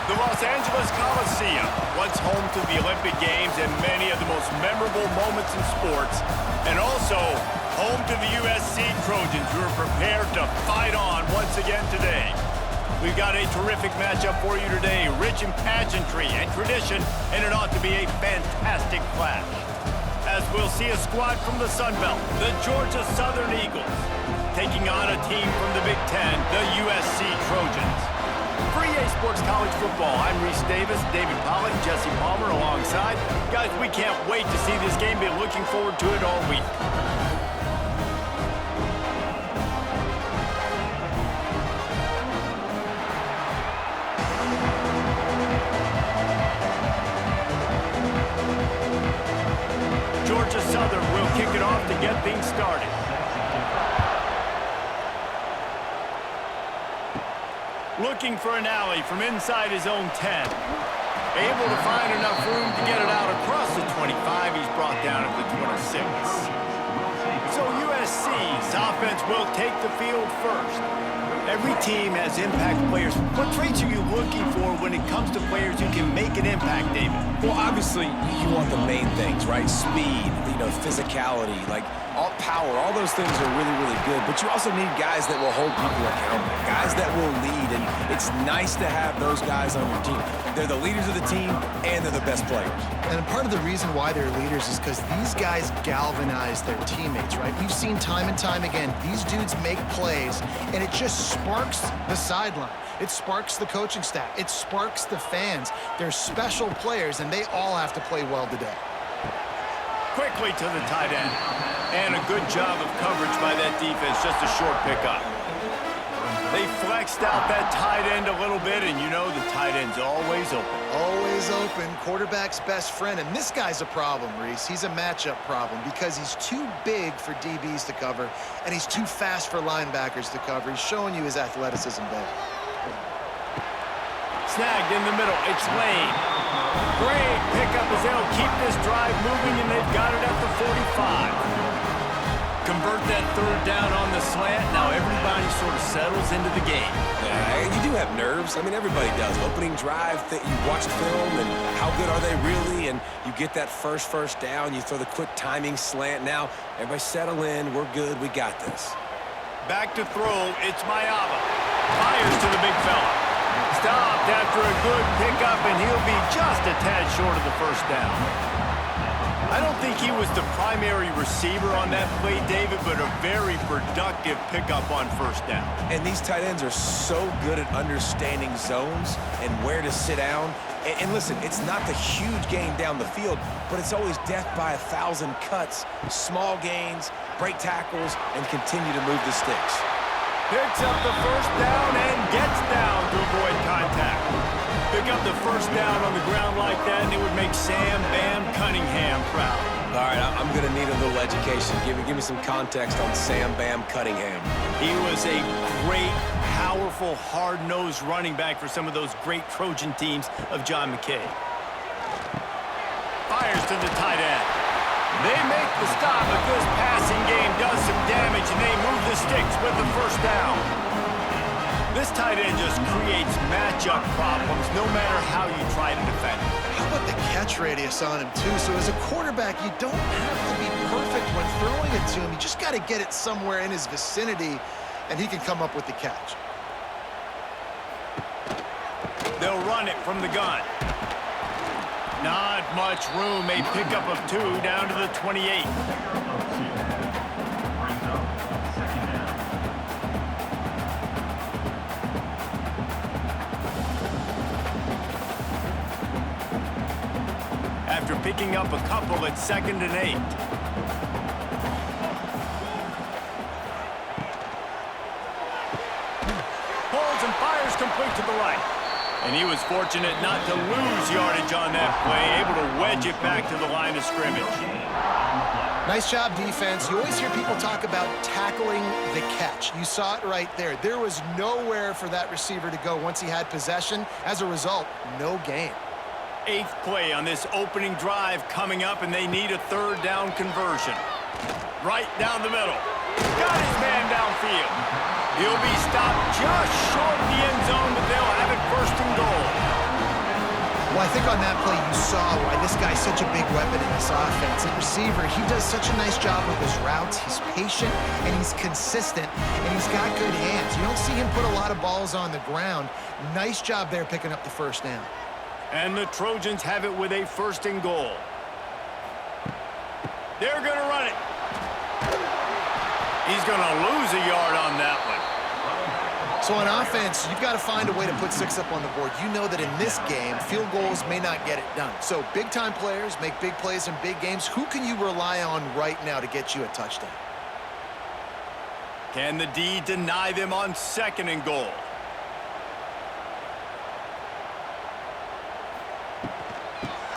The Los Angeles Coliseum, once home to the Olympic Games and many of the most memorable moments in sports, and also home to the USC Trojans, who are prepared to fight on once again today. We've got a terrific matchup for you today, rich in pageantry and tradition, and it ought to be a fantastic clash. As we'll see a squad from the Sun Belt, the Georgia Southern Eagles, taking on a team from the Big Ten, the USC Trojans. For EA Sports College Football, I'm Reese Davis, David Pollack, Jesse Palmer alongside. Guys, we can't wait to see this game. Been looking forward to it all week. Georgia Southern will kick it off to get things started. Looking for an alley from inside his own 10. Able to find enough room to get it out across the 25. He's brought down at the 26. So USC's offense will take the field first. Every team has impact players. What traits are you looking for when it comes to players who can make an impact, David? Well, obviously, you want the main things, right? Speed, physicality, all power. All those things are really, really good. But you also need guys that will hold people accountable, guys that will lead. And it's nice to have those guys on your team. They're the leaders of the team, and they're the best players. And part of the reason why they're leaders is because these guys galvanize their teammates, right? We've seen time and time again, these dudes make plays, and it just sparks the sideline. It sparks the coaching staff. It sparks the fans. They're special players, and they all have to play well today. Quickly to the tight end. And a good job of coverage by that defense. Just a short pickup. They flexed out that tight end a little bit, and the tight end's always open. Always open. Quarterback's best friend. And this guy's a problem, Reese. He's a matchup problem because he's too big for DBs to cover, and he's too fast for linebackers to cover. He's showing you his athleticism there. Snagged in the middle. It's Lane. Great pickup as they'll keep this drive moving, and they've got it at the 45. Convert that third down on the slant. Now everybody sort of settles into the game. Yeah, you do have nerves. Everybody does. Opening drive, you watch film, and how good are they really? And you get that first down. You throw the quick timing slant. Now everybody settle in. We're good. We got this. Back to throw. It's Mayava. Fires to the big fella. Stopped after a good pickup, and he'll be just a tad short of the first down. I don't think he was the primary receiver on that play, David, but a very productive pickup on first down. And these tight ends are so good at understanding zones and where to sit down. And listen, it's not the huge gain down the field, but it's always death by 1,000 cuts, small gains, break tackles, and continue to move the sticks. Picks up the first down and gets down to avoid contact. Pick up the first down on the ground like that, and it would make Sam Bam Cunningham proud. All right, I'm going to need a little education. Give me some context on Sam Bam Cunningham. He was a great, powerful, hard-nosed running back for some of those great Trojan teams of John McKay. Fires to the tight end. They make the stop, but this passing game does some damage, and they move the sticks with the first down. This tight end just creates matchup problems no matter how you try to defend him. How about the catch radius on him, too? So as a quarterback, you don't have to be perfect when throwing it to him. You just got to get it somewhere in his vicinity, and he can come up with the catch. They'll run it from the gun. Not much room. A pickup of 2 down to the 28. After picking up a couple at 2nd and 8. Pulls and fires complete to the right. And he was fortunate not to lose yardage on that play, able to wedge it back to the line of scrimmage. Nice job, defense. You always hear people talk about tackling the catch. You saw it right there. There was nowhere for that receiver to go once he had possession. As a result, no gain. 8th play on this opening drive coming up, and they need a 3rd down conversion. Right down the middle. Got his man downfield. He'll be stopped just short of the end zone, but they'll have it 1st and goal. Well, I think on that play you saw why this guy's such a big weapon in this offense. At receiver, he does such a nice job with his routes. He's patient, and he's consistent, and he's got good hands. You don't see him put a lot of balls on the ground. Nice job there picking up the first down. And the Trojans have it with a 1st and goal. They're going to run it. He's going to lose a yard on that one. So on offense, you've got to find a way to put 6 up on the board. You know that in this game, field goals may not get it done. So big-time players make big plays in big games. Who can you rely on right now to get you a touchdown? Can the D deny them on 2nd and goal?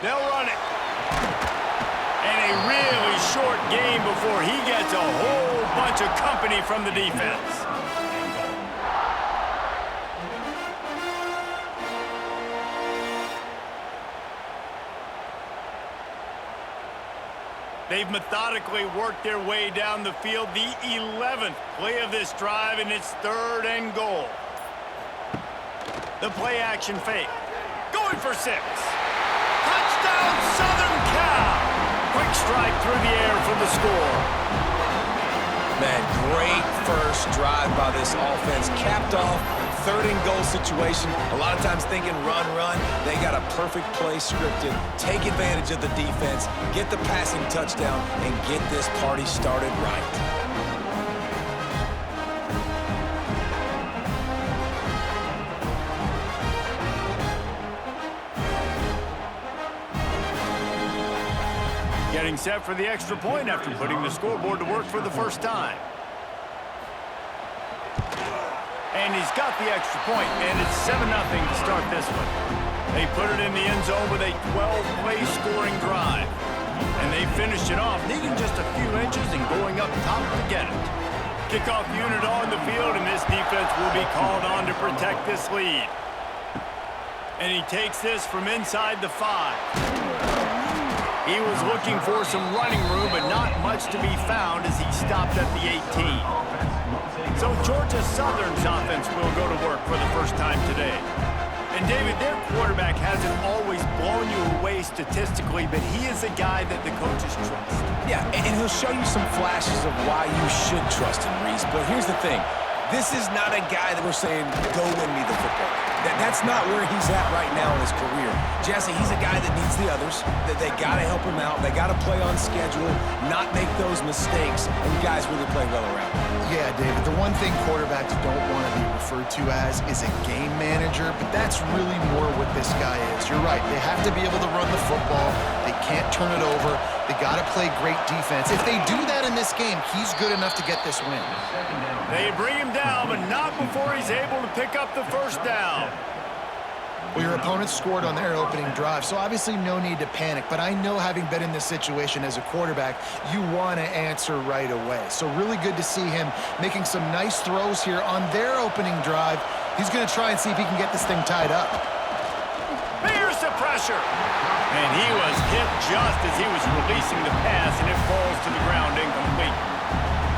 They'll run it. And a really short game before he gets a whole bunch of company from the defense. They've methodically worked their way down the field. The 11th play of this drive, and it's 3rd and goal. The play action fake. Going for 6. Touchdown, Southern Cal! Quick strike through the air for the score. Man, great first drive by this offense. Capped off, 3rd and goal situation. A lot of times thinking run, run. They got a perfect play scripted. Take advantage of the defense, get the passing touchdown, and get this party started right. Getting set for the extra point after putting the scoreboard to work for the first time. And he's got the extra point, and it's 7-0 to start this one. They put it in the end zone with a 12-play scoring drive. And they finished it off, needing just a few inches and going up top to get it. Kickoff unit on the field, and this defense will be called on to protect this lead. And he takes this from inside the 5. He was looking for some running room, but not much to be found as he stopped at the 18. So Georgia Southern's offense will go to work for the first time today. And David, their quarterback hasn't always blown you away statistically, but he is a guy that the coaches trust. Yeah, and he'll show you some flashes of why you should trust him, Reese. But here's the thing. This is not a guy that we're saying, go win me the football. That's not where he's at right now in his career. Jesse, he's a guy that needs the others, that they got to help him out. They got to play on schedule, not make those mistakes, and guys really play well around him. Yeah, David, the one thing quarterbacks don't want to be referred to as is a game manager, but that's really more what this guy is. You're right. They have to be able to run the football. They can't turn it over. They got to play great defense. If they do that in this game, he's good enough to get this win. They bring him down, but not before he's able to pick up the first down. Well, your opponent scored on their opening drive, so obviously no need to panic. But I know, having been in this situation as a quarterback, you want to answer right away. So really good to see him making some nice throws here on their opening drive. He's going to try and see if he can get this thing tied up. Here's the pressure. And he was hit just as he was releasing the pass, and it falls to the ground incomplete.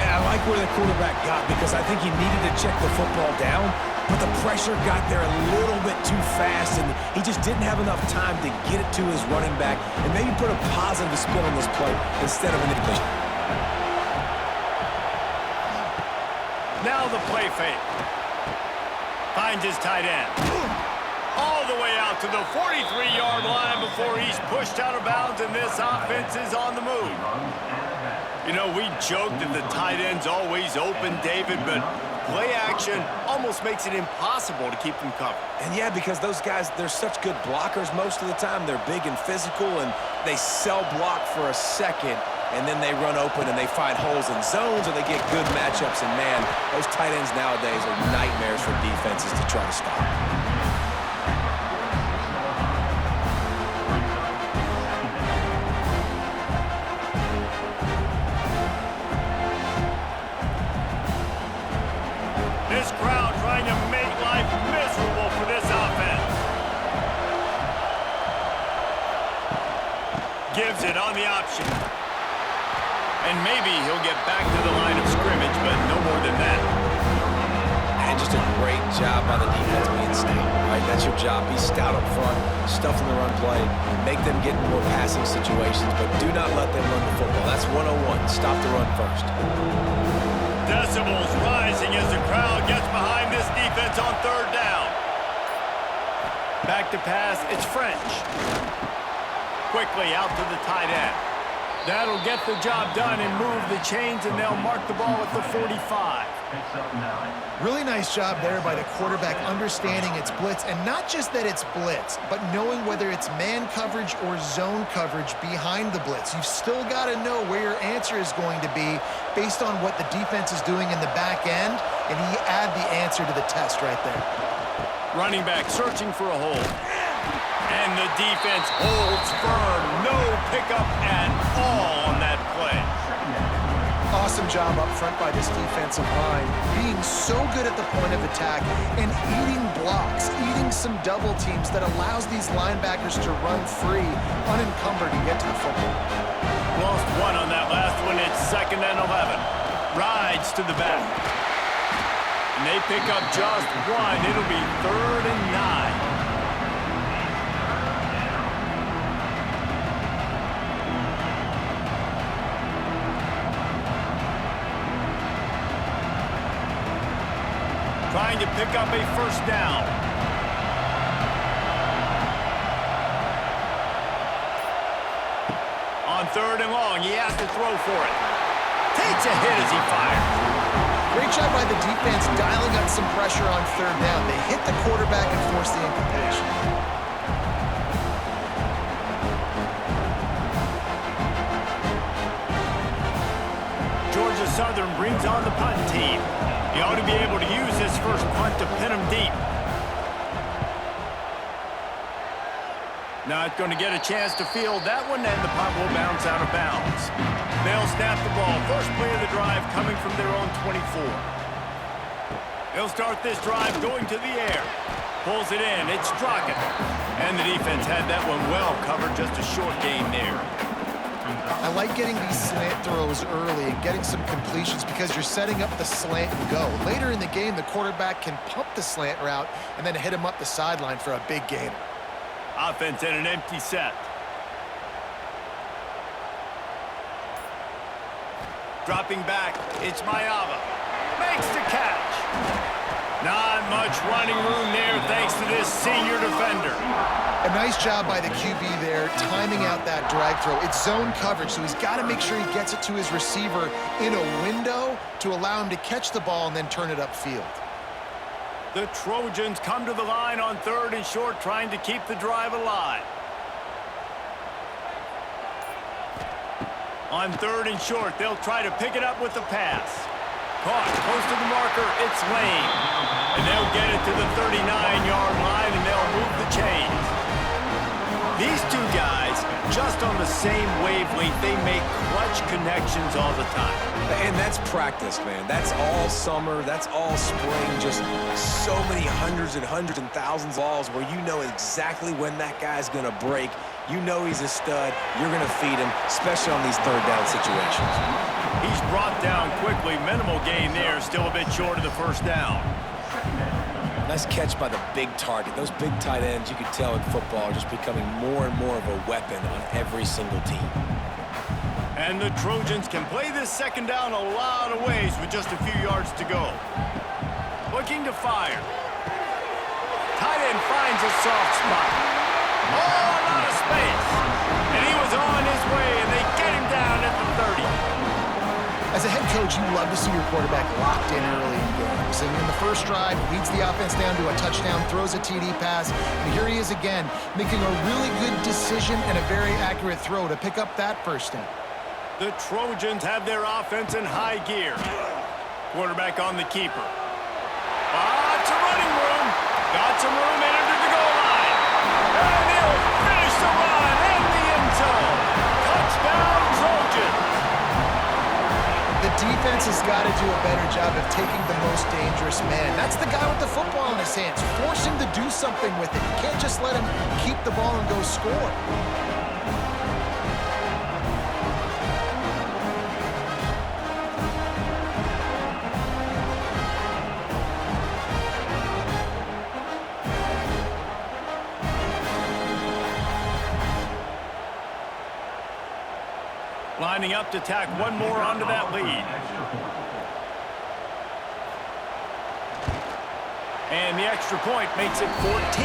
And I like where the quarterback got, because I think he needed to check the football down, but the pressure got there a little bit too fast, and he just didn't have enough time to get it to his running back and maybe put a positive spin on this play instead of an incompletion. Now the play fake. Finds his tight end. All the way out to the 43-yard line before he's pushed out of bounds, and this offense is on the move. You know, we joked that the tight end's always open, David, but play action almost makes it impossible to keep them covered. And yeah, because those guys, they're such good blockers most of the time. They're big and physical, and they sell block for a second, and then they run open and they find holes in zones, and they get good matchups. And man, those tight ends nowadays are nightmares for defenses to try to stop. This crowd trying to make life miserable for this offense. Gives it on the option. And maybe he'll get back to the line of scrimmage, but no more than that. And just a great job by the defense being stout, right? That's your job. Be stout up front, stuff in the run play, make them get in more passing situations, but do not let them run the football. That's 101. Stop the run first. Decibels rising as the crowd gets behind this defense on third down. Back to pass, it's French. Quickly out to the tight end. That'll get the job done and move the chains, and they'll mark the ball at the 45. Really nice job there by the quarterback understanding it's blitz, and not just that it's blitz, but knowing whether it's man coverage or zone coverage behind the blitz. You've still got to know where your answer is going to be based on what the defense is doing in the back end, and he add the answer to the test right there. Running back searching for a hole. And the defense holds firm. No pickup at all on that play. Awesome job up front by this defensive line, being so good at the point of attack and eating blocks, eating some double teams that allows these linebackers to run free, unencumbered, and get to the football. Lost one on that last one. It's 2nd and 11. Rides to the back. And they pick up just one. It'll be 3rd and 9. Trying to pick up a first down. On 3rd and long, he has to throw for it. Takes a hit as he fires. Great job by the defense dialing up some pressure on 3rd down. They hit the quarterback and forced the incompletion. Georgia Southern brings on the punt team. He ought to be able to use this first punt to pin him deep. Not going to get a chance to field that one, and the punt will bounce out of bounds. They'll snap the ball. First play of the drive coming from their own 24. They'll start this drive going to the air. Pulls it in. It's Straka. And the defense had that one well covered. Just a short gain there. I like getting these slant throws early and getting some completions because you're setting up the slant and go. Later in the game, the quarterback can pump the slant route and then hit him up the sideline for a big gainer. Offense in an empty set. Dropping back, it's Mayava. Makes the catch. Not much running room there thanks to this senior defender. A nice job by the QB there, timing out that drag throw. It's zone coverage, so he's got to make sure he gets it to his receiver in a window to allow him to catch the ball and then turn it upfield. The Trojans come to the line on 3rd and short, trying to keep the drive alive. On 3rd and short, they'll try to pick it up with the pass. Caught close to the marker, it's Lane. And they'll get it to the 39-yard line, and they'll move the chains. These two guys, just on the same wavelength, they make clutch connections all the time. And that's practice, man. That's all summer. That's all spring. Just so many hundreds and thousands of balls where you know exactly when that guy's going to break. You know he's a stud. You're going to feed him, especially on these 3rd down situations. He's brought down quickly. Minimal gain there. Still a bit short of the first down. Nice catch by the big target. Those big tight ends, you could tell in football, are just becoming more and more of a weapon on every single team. And the Trojans can play this 2nd down a lot of ways with just a few yards to go. Looking to fire. Tight end finds a soft spot. Oh, a lot of space. And he was on his way, and they get him down at the 30. As a head coach, you love to see your quarterback locked in early in games. And in the first drive, leads the offense down to a touchdown, throws a TD pass, and here he is again, making a really good decision and a very accurate throw to pick up that first down. The Trojans have their offense in high gear. Quarterback on the keeper. Lots of running room. Got some room in under the goal line. And he'll finish the run in the end zone. Touchdown, Trojans. The defense has got to do a better job of taking the most dangerous man. That's the guy with the football in his hands. Force him to do something with it. You can't just let him keep the ball and go score. Lining up to tack one more onto that lead. And the extra point makes it 14-0.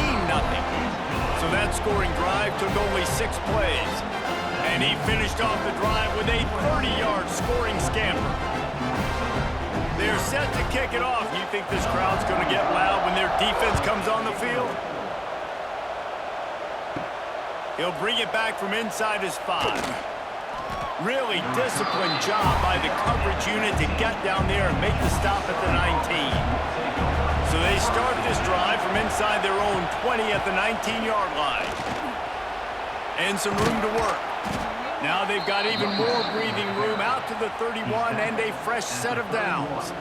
So that scoring drive took only 6 plays. And he finished off the drive with a 30-yard scoring scamper. They're set to kick it off. You think this crowd's going to get loud when their defense comes on the field? He'll bring it back from inside his 5. Really disciplined job by the coverage unit to get down there and make the stop at the 19. So they start this drive from inside their own 20 at the 19-yard line. And some room to work. Now they've got even more breathing room out to the 31 and a fresh set of downs.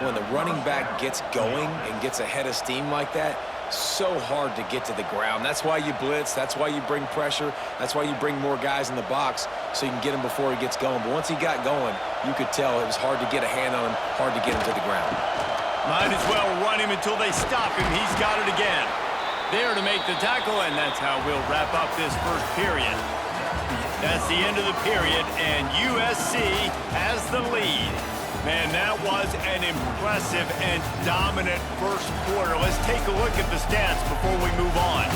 When the running back gets going and gets ahead of steam like that, so hard to get to the ground. That's why you blitz. That's why you bring pressure. That's why you bring more guys in the box so you can get him before he gets going. But once he got going, you could tell it was hard to get a hand on him, hard to get him to the ground. Might as well run him until they stop him. He's got it again. There to make the tackle, and that's how we'll wrap up this first period. That's the end of the period, and USC has the lead. Man, that was an impressive and dominant first quarter. Let's take a look at the stats before we move on.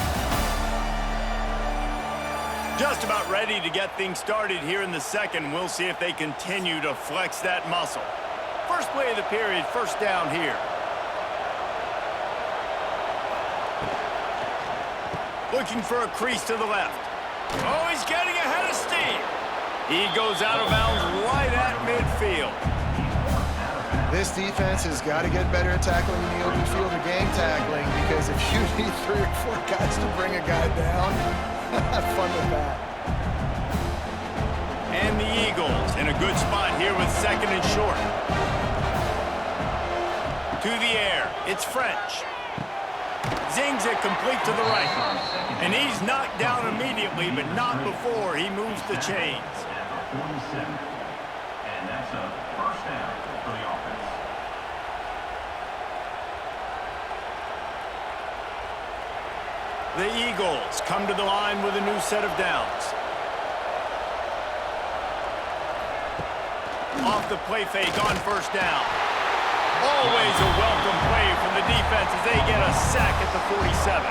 Just about ready to get things started here in the second. We'll see if they continue to flex that muscle. First play of the period, first down here. Looking for a crease to the left. Oh, he's getting ahead of steam. He goes out of bounds right at midfield. This defense has got to get better at tackling in the open field or game tackling, because if you need 3 or 4 guys to bring a guy down, have fun with that. And the Eagles in a good spot here with second and short. To the air, it's French. Zings it complete to the right. And he's knocked down immediately, but not before he moves the chains. And that's a first down for the offense. The Eagles come to the line with a new set of downs. Off the play fake on first down. Always a welcome play from the defense as they get a sack at the 47.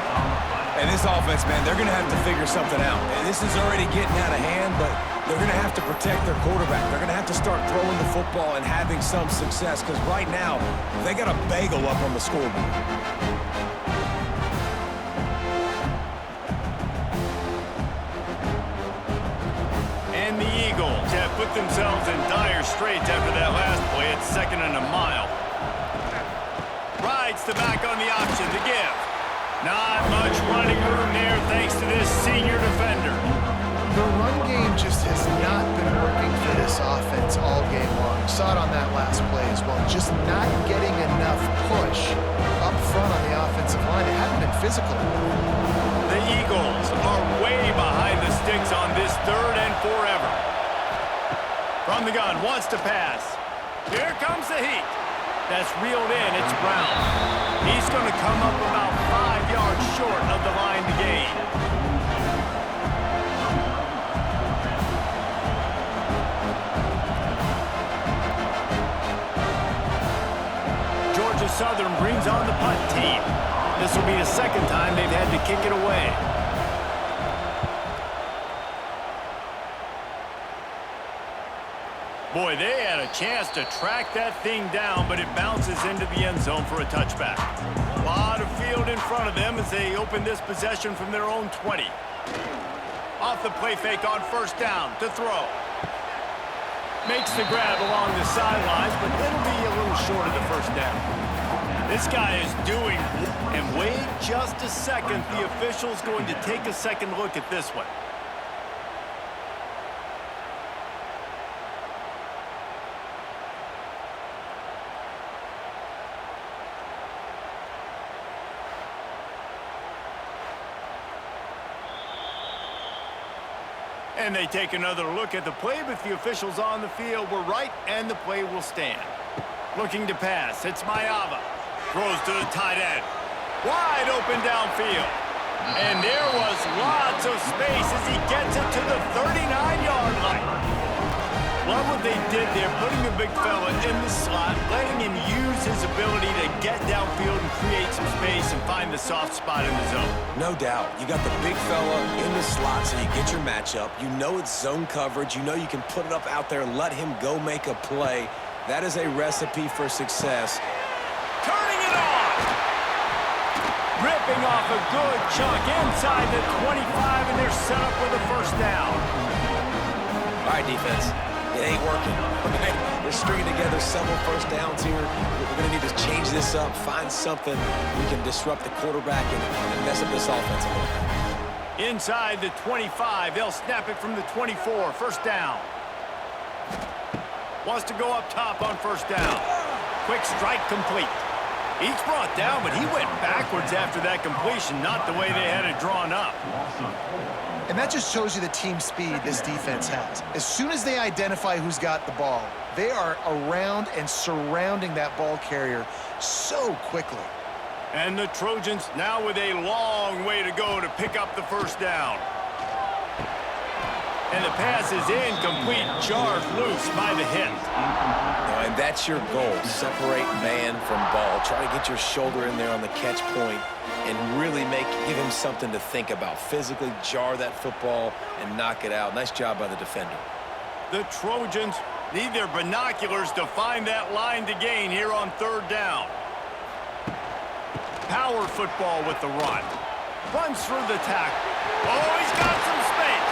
And this offense, man, they're going to have to figure something out. And this is already getting out of hand, but they're going to have to protect their quarterback. They're going to have to start throwing the football and having some success, because right now, they got a bagel up on the scoreboard. And the Eagles have put themselves in dire straits after that last play. It's second and a mile. Rides the back on the option to give. Not much running room there thanks to this senior defender. The run game just has not been working for this offense all game long. Saw it on that last play as well. Just not getting enough push up front on the offensive line. It hadn't been physical. The Eagles are way behind the sticks on this third and forever. From the gun, wants to pass. Here comes the heat. That's reeled in. It's Brown. He's going to come up about 5 yards short of the line to gain. Georgia Southern brings on the punt team. This will be the second time they've had to kick it away. Boy, they had a chance to track that thing down, but it bounces into the end zone for a touchback. A lot of field in front of them as they open this possession from their own 20. Off the play fake on first down to throw. Makes the grab along the sidelines, but it'll be a little short of the first down. This guy is doing, and wait just a second, the official's going to take a second look at this one. And they take another look at the play, but the officials on the field were right, and the play will stand. Looking to pass, it's Mayava. Throws to the tight end. Wide open downfield. And there was lots of space as he gets it to the 39-yard line. Love what they did there, putting the big fella in the slot, letting him use his ability to get downfield and create some space and find the soft spot in the zone. No doubt. You got the big fella in the slot so you get your matchup. You know it's zone coverage. You know you can put it up out there and let him go make a play. That is a recipe for success. Turning it on! Ripping off a good chunk inside the 25, and they're set up with a first down. All right, defense. It ain't working. We're stringing together several first downs here. We're going to need to change this up, find something we can disrupt the quarterback and mess up this offense a little bit. Inside the 25, they'll snap it from the 24. First down. Wants to go up top on first down. Quick strike complete. He's brought down, but he went backwards after that completion, not the way they had it drawn up. And that just shows you the team speed this defense has. As soon as they identify who's got the ball, they are around and surrounding that ball carrier so quickly. And the Trojans now with a long way to go to pick up the first down. And the pass is incomplete, jarred loose by the hit. And that's your goal, separate man from ball. Try to get your shoulder in there on the catch point and really give him something to think about. Physically jar that football and knock it out. Nice job by the defender. The Trojans need their binoculars to find that line to gain here on third down. Power football with the run. Runs through the tackle. Oh, he's got some space.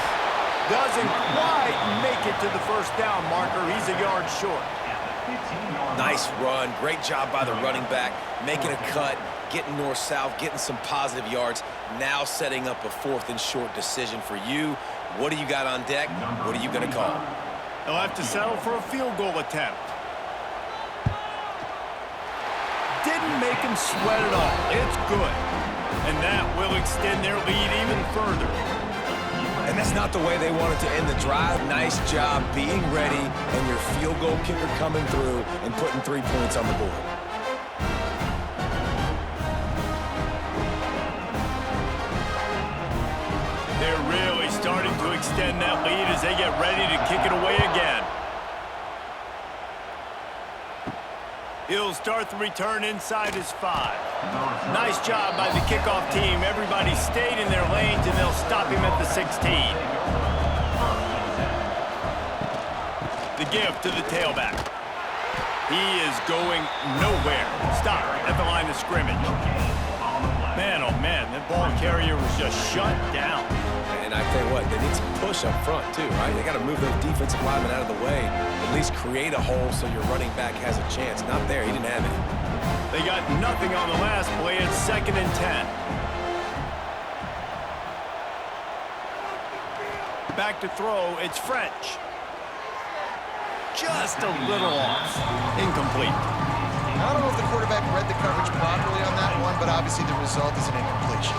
Doesn't quite make it to the first down marker. He's a yard short. Nice run. Great job by the running back. Making a cut, getting north-south, getting some positive yards. Now setting up a 4th and short decision for you. What do you got on deck? What are you going to call? They'll have to settle for a field goal attempt. Didn't make him sweat at all. It's good. And that will extend their lead even further. And that's not the way they wanted to end the drive. Nice job being ready and your field goal kicker coming through and putting 3 points on the board. They're really starting to extend that lead as they get ready to kick it away again. He'll start the return inside his 5. Nice job by the kickoff team. Everybody stayed in their lanes, and they'll stop him at the 16. The give to the tailback. He is going nowhere. Stop at the line of scrimmage. Man, oh man, that ball carrier was just shut down. And I tell you what, they need some push up front too, right? They got to move those defensive linemen out of the way, at least create a hole so your running back has a chance. Not there, he didn't have it. They got nothing on the last play. It's 2nd and 10. Back to throw, it's French. Just a little off. Incomplete. I don't know if the quarterback read the coverage properly on that one, but obviously the result is an incompletion.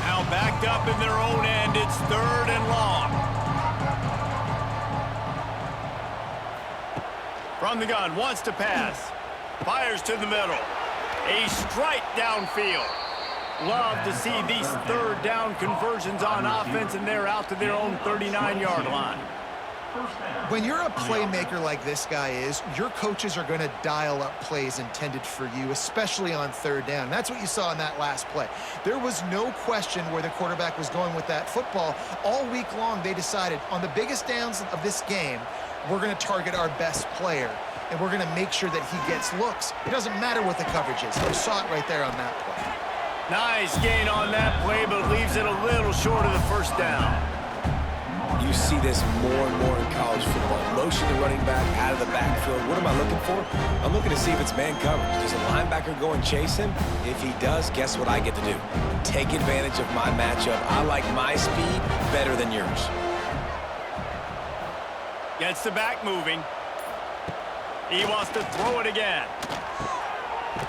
Now backed up in their own end, it's 3rd and long. From the gun, wants to pass. Fires to the middle. A strike downfield. Love to see these 3rd down conversions on offense, and they're out to their own 39-yard line. When you're a playmaker like this guy is, your coaches are going to dial up plays intended for you, especially on 3rd down. That's what you saw in that last play. There was no question where the quarterback was going with that football. All week long, they decided on the biggest downs of this game, we're going to target our best player, and we're going to make sure that he gets looks. It doesn't matter what the coverage is. You saw it right there on that play. Nice gain on that play, but leaves it a little short of the first down. You see this more and more in college football. Motion the running back out of the backfield. What am I looking for? I'm looking to see if it's man coverage. Does a linebacker go and chase him? If he does, guess what I get to do? Take advantage of my matchup. I like my speed better than yours. Gets the back moving. He wants to throw it again.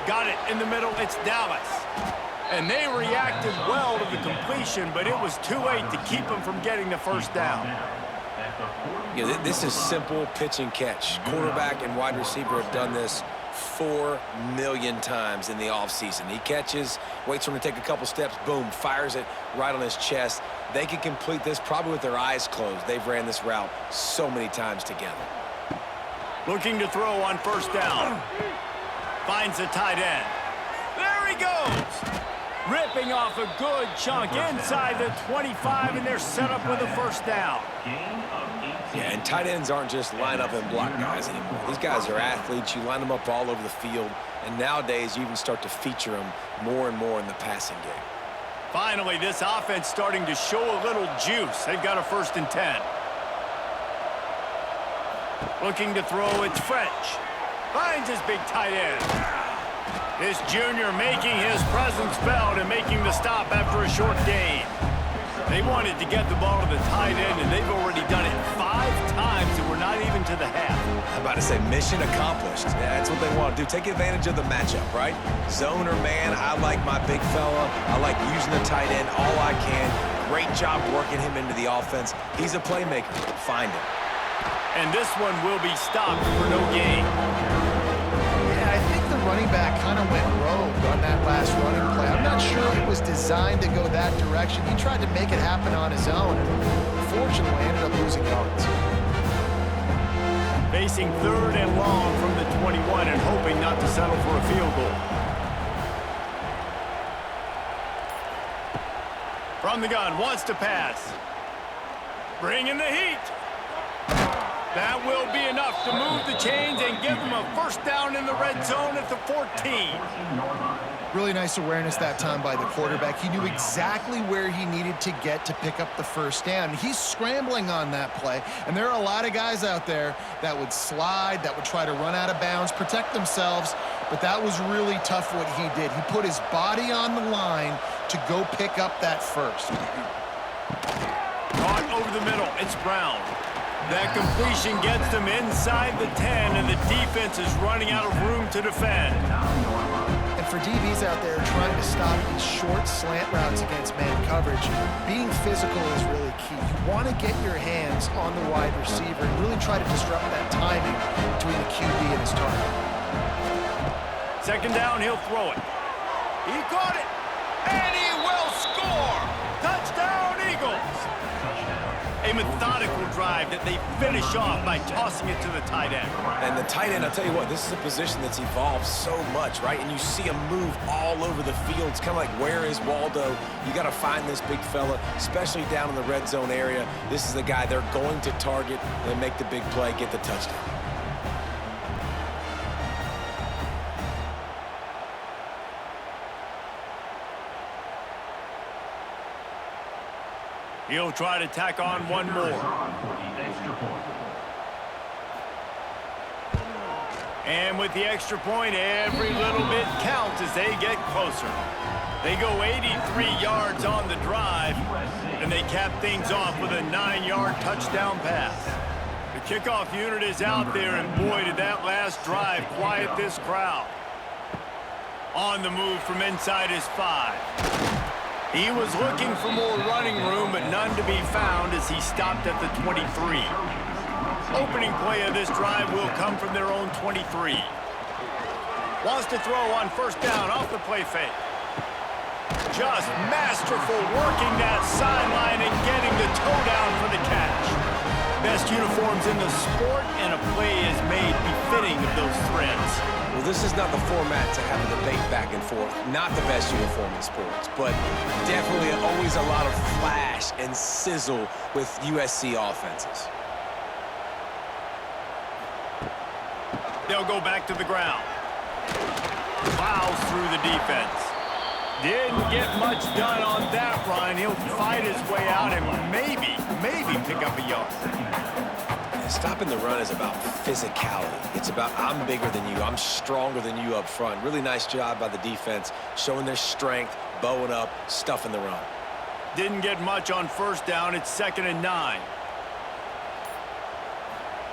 Got it in the middle. It's Dallas. And they reacted well to the completion, but it was too late to keep them from getting the first down. This is simple pitch and catch. Quarterback and wide receiver have done this 4 million times in the offseason. He catches, waits for him to take a couple steps, boom, fires it right on his chest. They can complete this probably with their eyes closed. They've ran this route so many times together. Looking to throw on first down. Finds the tight end. There he goes. Ripping off a good chunk inside the 25, and they're set up with a first down. Yeah, and tight ends aren't just line up and block guys anymore. These guys are athletes. You line them up all over the field, and nowadays you even start to feature them more and more in the passing game. Finally, this offense starting to show a little juice. They've got a 1st and 10. Looking to throw, it's French. Finds his big tight end. This junior making his presence felt and making the stop after a short gain. They wanted to get the ball to the tight end, and they've already done it 5 times, and we're not even to the half. I'm about to say mission accomplished. Yeah, that's what they want to do. Take advantage of the matchup, right? Zone or man, I like my big fella. I like using the tight end all I can. Great job working him into the offense. He's a playmaker. Find him. And this one will be stopped for no gain. Yeah, I think the running back kind of went rogue on that last running play. I'm not sure it was designed to go that direction. He tried to make it happen on his own, and unfortunately ended up losing yards. Facing 3rd and long from the 21 and hoping not to settle for a field goal. From the gun, wants to pass. Bringing the heat. That will be enough to move the chains and give them a first down in the red zone at the 14. Really nice awareness that time by the quarterback. He knew exactly where he needed to get to pick up the first down. He's scrambling on that play, and there are a lot of guys out there that would slide, that would try to run out of bounds, protect themselves, but that was really tough what he did. He put his body on the line to go pick up that first. Caught over the middle. It's Brown. That completion gets them inside the 10, and the defense is running out of room to defend. And for DBs out there trying to stop these short slant routes against man coverage, being physical is really key. You want to get your hands on the wide receiver and really try to disrupt that timing between the QB and his target. 2nd down, he'll throw it. He caught it, and he will score! Touchdown, Eagles! A methodical drive that they finish off by tossing it to the tight end. And the tight end, I'll tell you what, this is a position that's evolved so much, right? And you see him move all over the field. It's kind of like, where is Waldo? You got to find this big fella, especially down in the red zone area. This is the guy they're going to target and make the big play, get the touchdown. He'll try to tack on one more. And with the extra point, every little bit counts as they get closer. They go 83 yards on the drive, and they cap things off with a 9-yard touchdown pass. The kickoff unit is out there, and boy, did that last drive quiet this crowd. On the move from inside his 5. He was looking for more running room, but none to be found as he stopped at the 23. Opening play of this drive will come from their own 23. Wants to throw on first down off the play fake. Just masterful working that sideline and getting the toe down for the catch. Best uniforms in the sport, and a play is made befitting of those threads. Well, this is not the format to have a debate back and forth. Not the best uniform in sports, but definitely always a lot of flash and sizzle with USC offenses. They'll go back to the ground. Plows through the defense. Didn't get much done on that run. He'll fight his way out and maybe pick up a yard. Stopping the run is about physicality. It's about, I'm bigger than you, I'm stronger than you up front. Really nice job by the defense, showing their strength, bowing up, stuffing the run. Didn't get much on first down. It's 2nd and 9.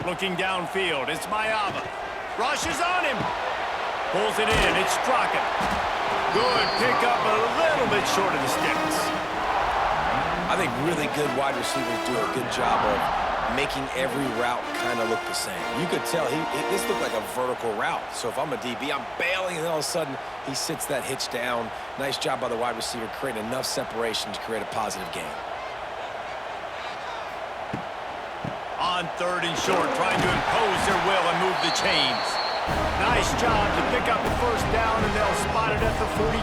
Looking downfield, it's Mayava. Rushes on him. Pulls it in, it's Straka. Good pickup, a little bit short of the sticks. I think really good wide receivers do a good job of making every route kind of look the same. You could tell this looked like a vertical route. So if I'm a DB, I'm bailing, and all of a sudden he sits that hitch down. Nice job by the wide receiver, creating enough separation to create a positive gain. On 3rd and short, trying to impose their will and move the chains. Nice job to pick up the first down, and they'll spot it at the 42.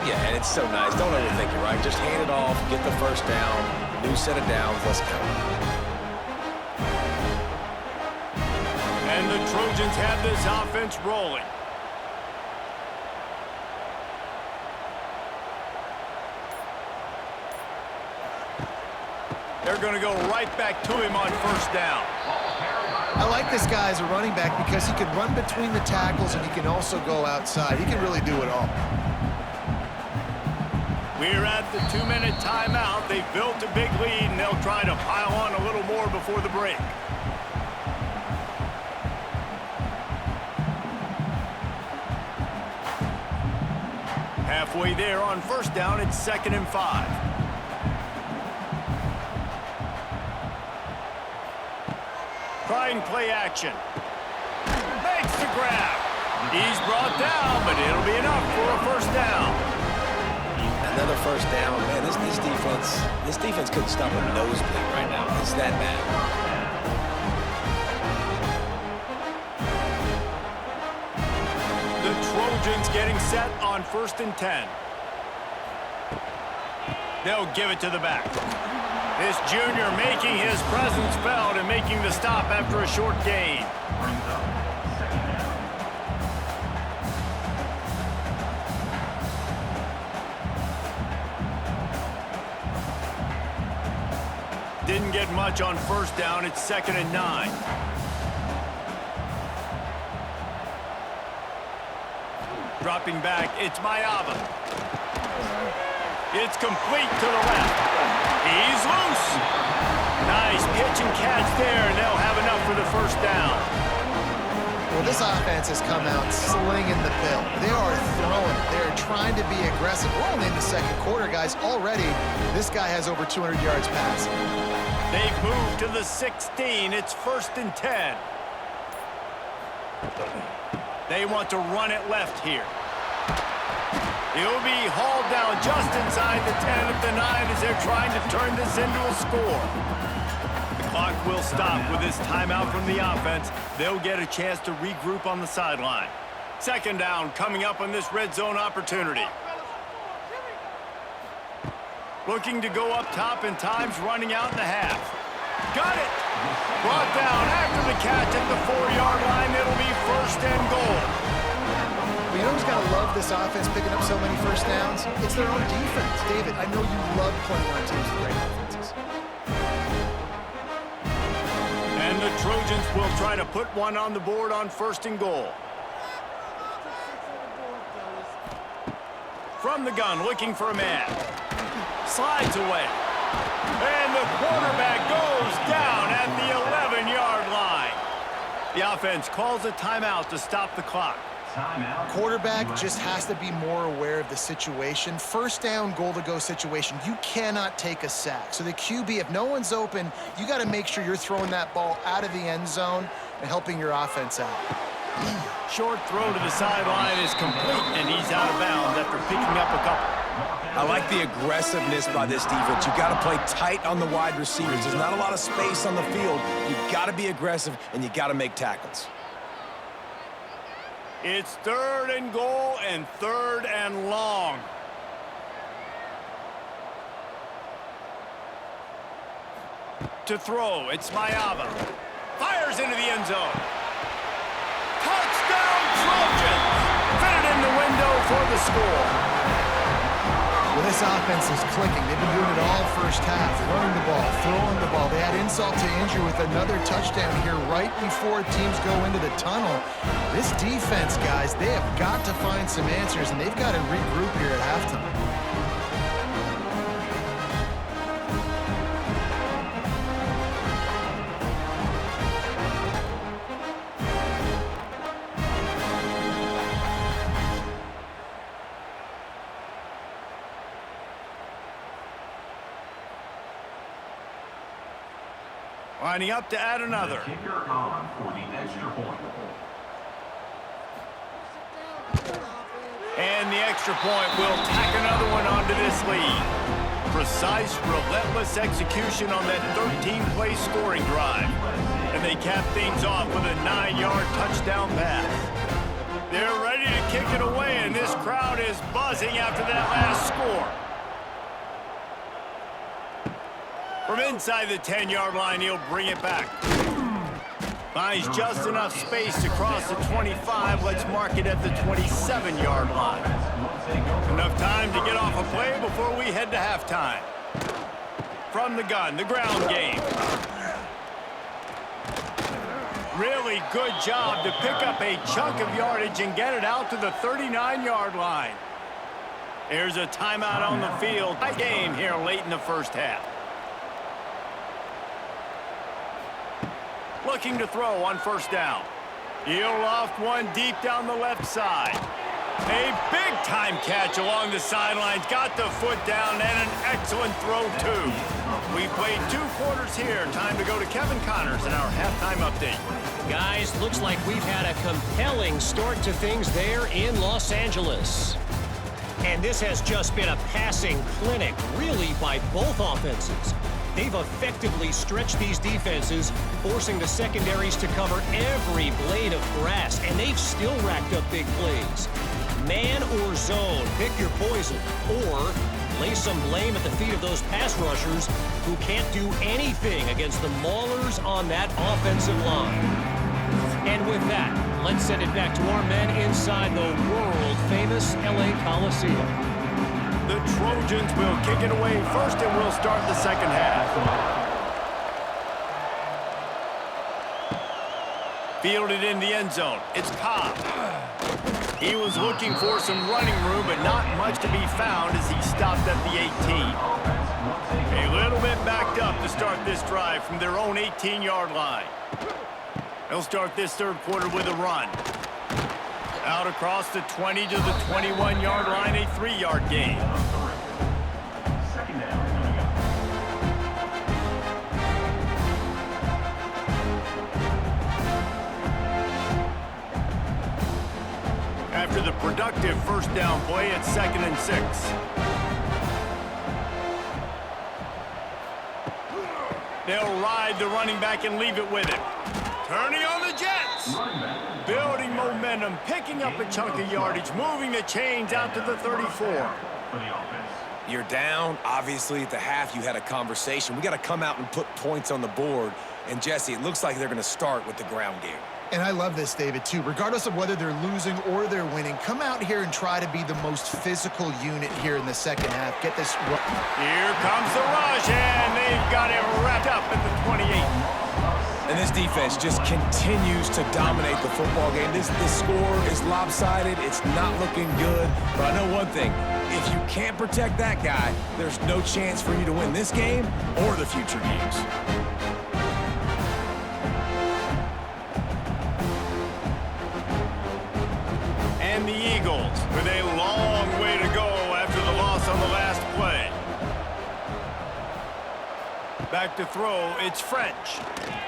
Yeah, and it's so nice. Don't overthink it, right? Just hand it off, get the first down, new set of downs, let's go. And the Trojans have this offense rolling. They're going to go right back to him on first down. I like this guy as a running back because he can run between the tackles and he can also go outside. He can really do it all. We're at the 2-minute timeout. They've built a big lead, and they'll try to pile on a little more before the break. Halfway there on first down, it's 2nd and 5. Trying play action. Makes the grab. He's brought down, but it'll be enough for a first down. Another first down. Man, this defense couldn't stop a nosebleed right now. It's that bad. The Trojans getting set on 1st and 10. They'll give it to the back. This junior making his presence felt and making the stop after a short gain. Didn't get much on first down. It's 2nd and 9. Dropping back, it's Mayava. It's complete to the left. He's loose. Nice pitch and catch there, and they'll have enough for the first down. Well, this offense has come out slinging the pill. They are throwing it. They're trying to be aggressive. We're only in the 2nd quarter, guys. Already, this guy has over 200 yards passing. They've moved to the 16. It's 1st and 10. They want to run it left here. He'll be hauled down just inside the 10 at the 9 as they're trying to turn this into a score. The clock will stop with this timeout from the offense. They'll get a chance to regroup on the sideline. 2nd down coming up on this red zone opportunity. Looking to go up top, and time's running out in the half. Got it! Brought down after the catch at the 4-yard line. It'll be 1st and goal. Well, you know who's got to love this offense picking up so many first downs? It's their own defense. David, I know you love playing on teams with great offenses. And the Trojans will try to put one on the board on 1st and goal. From the gun, looking for a man. Slides away. And the quarterback goes down at the 11-yard line. The offense calls a timeout to stop the clock. Quarterback just has to be more aware of the situation. First down, goal-to-go situation. You cannot take a sack. So the QB, if no one's open, you got to make sure you're throwing that ball out of the end zone and helping your offense out. Short throw to the sideline is complete, and he's out of bounds after picking up a couple. I like the aggressiveness by this defense. You got to play tight on the wide receivers. There's not a lot of space on the field. You got to be aggressive, and you got to make tackles. It's 3rd and goal and 3rd and long. To throw, it's Mayava. Fires into the end zone. Touchdown, Trojans! Fitted in the window for the score. Well, this offense is clicking. They've been doing it all first half, running the ball, throwing the ball. They had insult to injury with another touchdown here right before teams go into the tunnel. This defense, guys, they have got to find some answers, and they've got to regroup here at halftime. Lining up to add another. The kicker on for the extra point. And the extra point will tack another one onto this lead. Precise, relentless execution on that 13-play scoring drive. And they cap things off with a 9-yard touchdown pass. They're ready to kick it away, and this crowd is buzzing after that last score. From inside the 10-yard line, he'll bring it back. Finds just enough space to cross the 25. Let's mark it at the 27-yard line. Enough time to get off a play before we head to halftime. From the gun, the ground game. Really good job to pick up a chunk of yardage and get it out to the 39-yard line. There's a timeout on the field. Tight game here late in the first half. Looking to throw on first down. He'll loft one deep down the left side. A big-time catch along the sidelines. Got the foot down and an excellent throw, too. We played 2 quarters here. Time to go to Kevin Connors in our halftime update. Guys, looks like we've had a compelling start to things there in Los Angeles. And this has just been a passing clinic, really, by both offenses. They've effectively stretched these defenses, forcing the secondaries to cover every blade of grass, and they've still racked up big plays. Man or zone, pick your poison, or lay some blame at the feet of those pass rushers who can't do anything against the maulers on that offensive line. And with that, let's send it back to our men inside the world-famous LA Coliseum. The Trojans will kick it away first, and we'll start the second half. Fielded in the end zone. It's Cobb. He was looking for some running room, but not much to be found as he stopped at the 18. A little bit backed up to start this drive from their own 18-yard line. They'll start this third quarter with a run. Out across the 20 to the 21-yard line, a 3-yard gain. Second down coming up. After the productive first down play, it's 2nd and 6. They'll ride the running back and leave it with him. Turning on the Jets. Building momentum, picking up a chunk of yardage, moving the chains out to the 34. For the offense. You're down. Obviously, at the half, you had a conversation. We got to come out and put points on the board. And, Jesse, it looks like they're going to start with the ground game. And I love this, David, too. Regardless of whether they're losing or they're winning, come out here and try to be the most physical unit here in the second half. Get this. Here comes the rush, and they've got it wrapped up at the 28. And this defense just continues to dominate the football game. This score is lopsided. It's not looking good. But I know one thing. If you can't protect that guy, there's no chance for you to win this game or the future games. And the Eagles with a long way to go after the loss on the last play. Back to throw, it's French.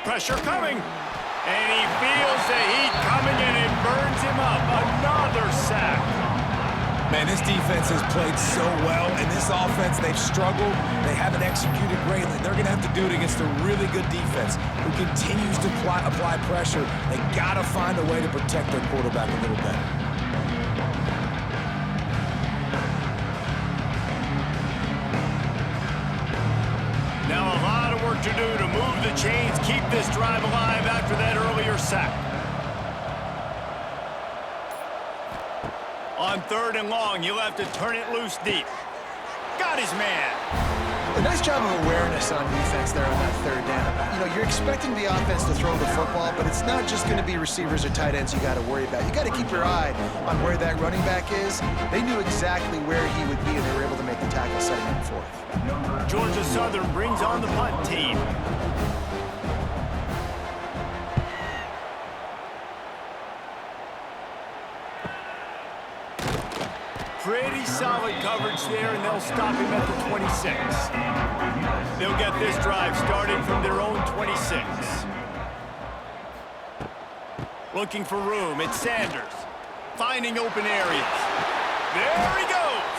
Pressure coming. And he feels the heat coming, and it burns him up. Another sack. Man, this defense has played so well, and this offense, they've struggled. They haven't executed greatly. They're going to have to do it against a really good defense who continues to apply pressure. They got to find a way to protect their quarterback a little better. Now a lot of work to do to move the chains, keep this drive alive after that earlier sack. On 3rd and long, he'll have to turn it loose deep. Got his man. A nice job of awareness on defense there on that 3rd down. You know, you're expecting the offense to throw the football, but it's not just going to be receivers or tight ends you got to worry about. You got to keep your eye on where that running back is. They knew exactly where he would be, and they were able to make the tackle 2nd and 4th. Georgia Southern brings on the punt team. Pretty solid coverage there, and they'll stop him at the 26. They'll get this drive started from their own 26. Looking for room, it's Sanders. Finding open areas. There he goes.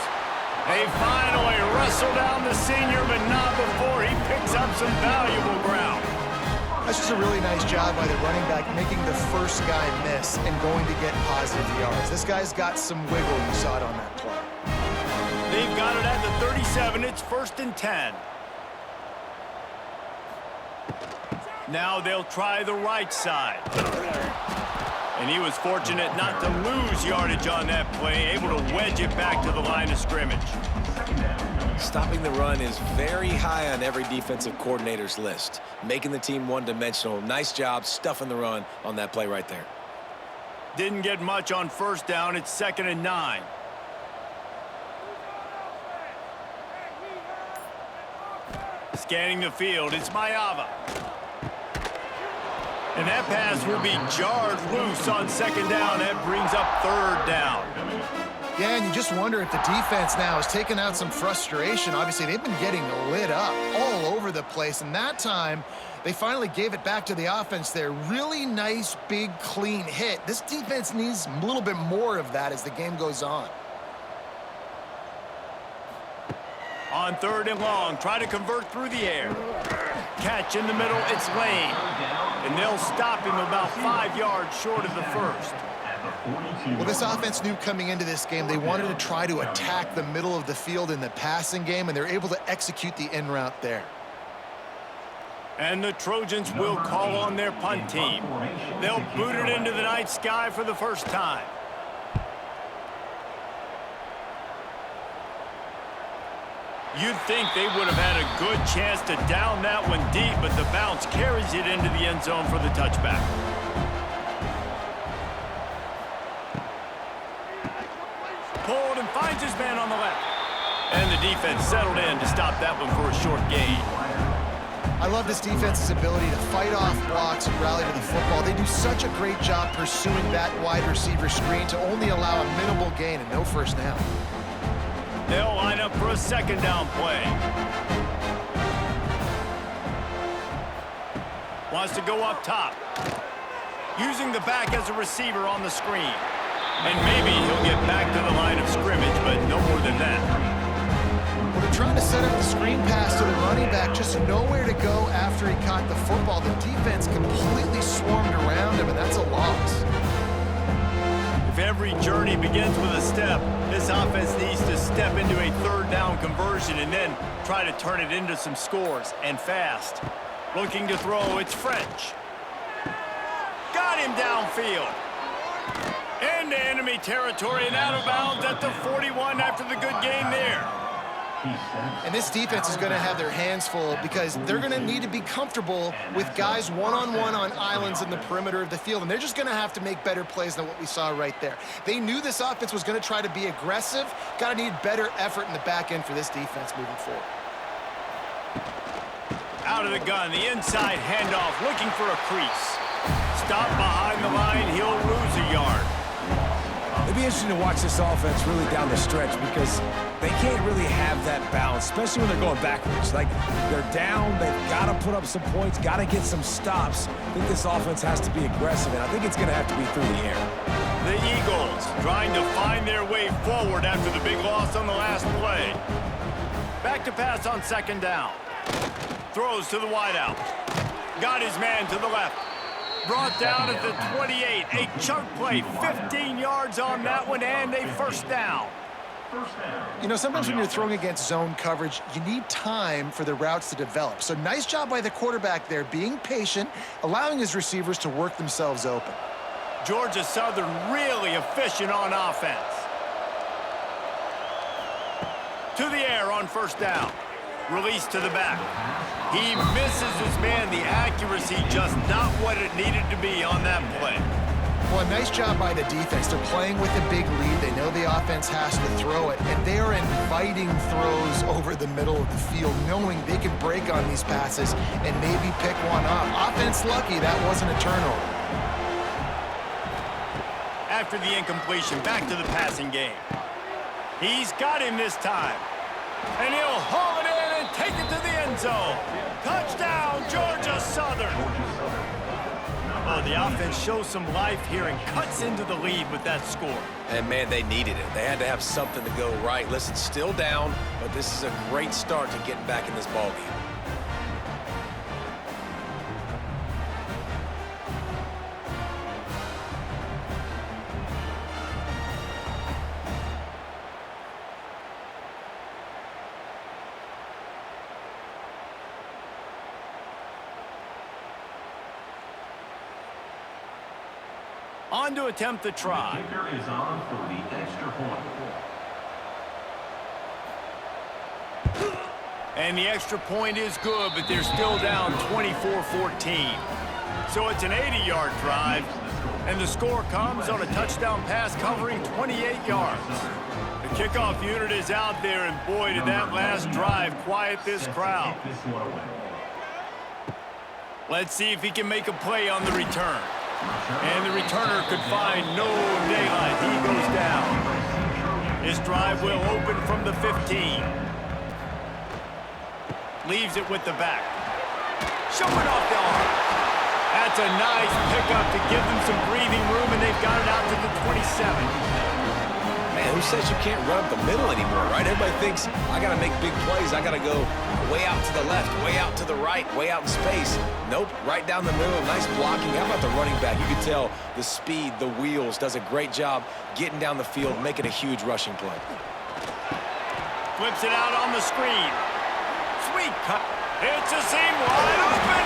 They finally wrestle down the senior, but not before he picks up some valuable ground. That's just a really nice job by the running back, making the first guy miss and going to get positive yards. This guy's got some wiggle. You saw it on that play. They've got it at the 37. It's 1st and 10. Now they'll try the right side. And he was fortunate not to lose yardage on that play, able to wedge it back to the line of scrimmage. Stopping the run is very high on every defensive coordinator's list. Making the team one-dimensional. Nice job stuffing the run on that play right there. Didn't get much on 1st down. It's 2nd and 9. Scanning the field, it's Mayava. And that pass will be jarred loose on 2nd down. That brings up 3rd down. Yeah, and you just wonder if the defense now has taken out some frustration. Obviously, they've been getting lit up all over the place, and that time they finally gave it back to the offense there. Really nice, big, clean hit. This defense needs a little bit more of that as the game goes on. On 3rd and long, try to convert through the air. Catch in the middle, it's Lane. And they'll stop him about 5 yards short of the 1st. Well, this offense knew coming into this game they wanted to try to attack the middle of the field in the passing game, and they're able to execute the in route there. And the Trojans will call on their punt team. They'll boot it into the night sky for the first time. You'd think they would have had a good chance to down that one deep, but the bounce carries it into the end zone for the touchback. Pulled and finds his man on the left. And the defense settled in to stop that one for a short gain. I love this defense's ability to fight off blocks and rally to the football. They do such a great job pursuing that wide receiver screen to only allow a minimal gain and no 1st down. They'll line up for a 2nd down play. Wants to go up top. Using the back as a receiver on the screen. And maybe he'll get back to the line of scrimmage, but no more than that. Well, they're trying to set up the screen pass to the running back, just nowhere to go after he caught the football. The defense completely swarmed around him, and that's a loss. If every journey begins with a step, this offense needs to step into a 3rd down conversion and then try to turn it into some scores, and fast. Looking to throw, it's French. Got him downfield. Into enemy territory and out of bounds at the 41 after the good game there. And this defense is going to have their hands full because they're going to need to be comfortable with guys one-on-one on islands in the perimeter of the field, and they're just going to have to make better plays than what we saw right there. They knew this offense was going to try to be aggressive. Got to need better effort in the back end for this defense moving forward. Out of the gun, the inside handoff, looking for a crease. Stop behind the line, he'll lose a yard. It'd be interesting to watch this offense really down the stretch because they can't really have that balance, especially when they're going backwards. Like, they're down, they've got to put up some points, got to get some stops. I think this offense has to be aggressive, and I think it's going to have to be through the air. The Eagles trying to find their way forward after the big loss on the last play. Back to pass on 2nd down. Throws to the wideout. Got his man to the left. Brought down at the 28. A chunk play, 15 yards on that one, and a 1st down. You know, sometimes when you're throwing against zone coverage, you need time for the routes to develop. So nice job by the quarterback there, being patient, allowing his receivers to work themselves open. Georgia Southern really efficient on offense. To the air on 1st down. Release to the back. He misses his man. The accuracy just not what it needed to be on that play. Well, a nice job by the defense. They're playing with a big lead. They know the offense has to throw it, and they are inviting throws over the middle of the field, knowing they can break on these passes and maybe pick one off. Offense lucky that wasn't a turnover. After the incompletion, back to the passing game. He's got him this time. And he'll haul it in and take it to the end zone. Touchdown, Georgia Southern. Oh, the offense shows some life here and cuts into the lead with that score. And, man, they needed it. They had to have something to go right. Listen, still down, but this is a great start to getting back in this ballgame. On to attempt the try. The kicker is on for the extra point. And the extra point is good, but they're still down 24-14. So it's an 80-yard drive, and the score comes on a touchdown pass covering 28 yards. The kickoff unit is out there, and boy, did that last drive quiet this crowd. Let's see if he can make a play on the return. And the returner could find no daylight. He goes down. His drive will open from the 15. Leaves it with the back. Showing off the arm. That's a nice pickup to give them some breathing room, and they've got it out to the 27. Man, who says you can't run up the middle anymore, right? Everybody thinks, I got to make big plays. I got to go way out to the left, way out to the right, way out in space. Nope, right down the middle. Nice blocking. How about the running back? You can tell the speed, the wheels, does a great job getting down the field, making a huge rushing play. Flips it out on the screen. Sweet cut. It's a seam wide open.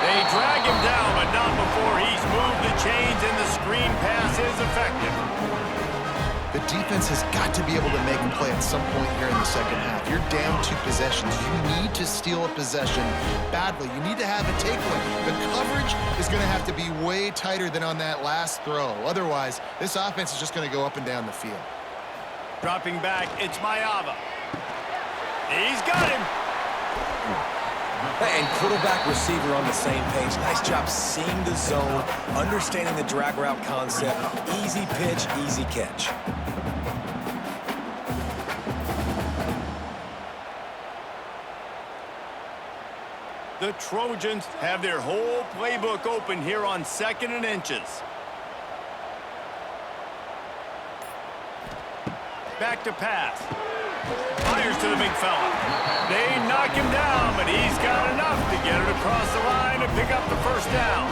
They drag him down, but not before he's moved the chains, and the screen pass is effective. The defense has got to be able to make a play at some point here in the second half. You're down 2 possessions. You need to steal a possession badly. You need to have a takeaway. The coverage is going to have to be way tighter than on that last throw. Otherwise, this offense is just going to go up and down the field. Dropping back, it's Mayava. He's got him. And quarterback receiver on the same page. Nice job seeing the zone, understanding the drag route concept. Easy pitch, easy catch. The Trojans have their whole playbook open here on 2nd and inches. Back to pass. Fires to the big fella. They knock him down, but he's got enough to get it across the line and pick up the first down.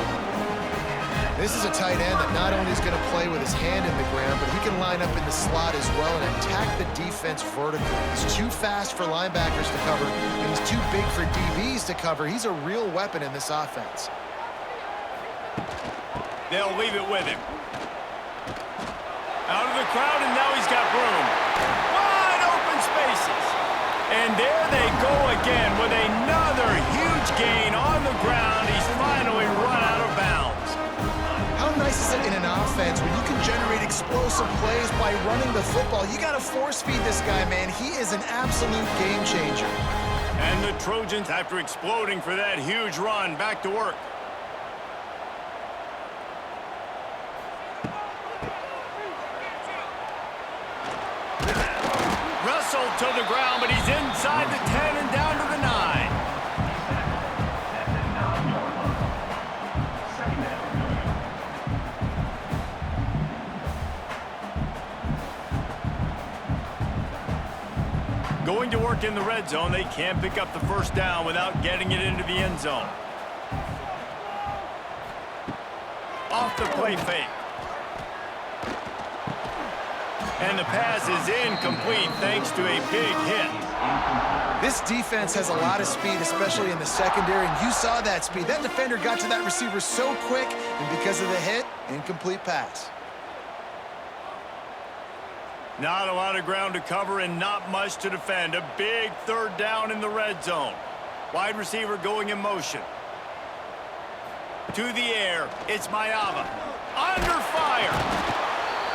This is a tight end that not only is going to play with his hand in the ground, but he can line up in the slot as well and attack the defense vertically. He's too fast for linebackers to cover, and he's too big for DBs to cover. He's a real weapon in this offense. They'll leave it with him. Out of the crowd, and now he's got room. Wide open spaces. And there they go again with another huge gain on the ground. He's finally run out of bounds. How nice is it in an offense when you can generate explosive plays by running the football? You got to force feed this guy, man. He is an absolute game changer. And the Trojans, after exploding for that huge run, back to work. Wrestled to the ground, but he's inside the 10 and down to the 9. Going to work in the red zone. They can't pick up the first down without getting it into the end zone. Off the play fake. And the pass is incomplete thanks to a big hit. This defense has a lot of speed, especially in the secondary, and you saw that speed. That defender got to that receiver so quick, and because of the hit, incomplete pass. Not a lot of ground to cover and not much to defend. A big 3rd down in the red zone. Wide receiver going in motion. To the air, it's Mayava. Under fire.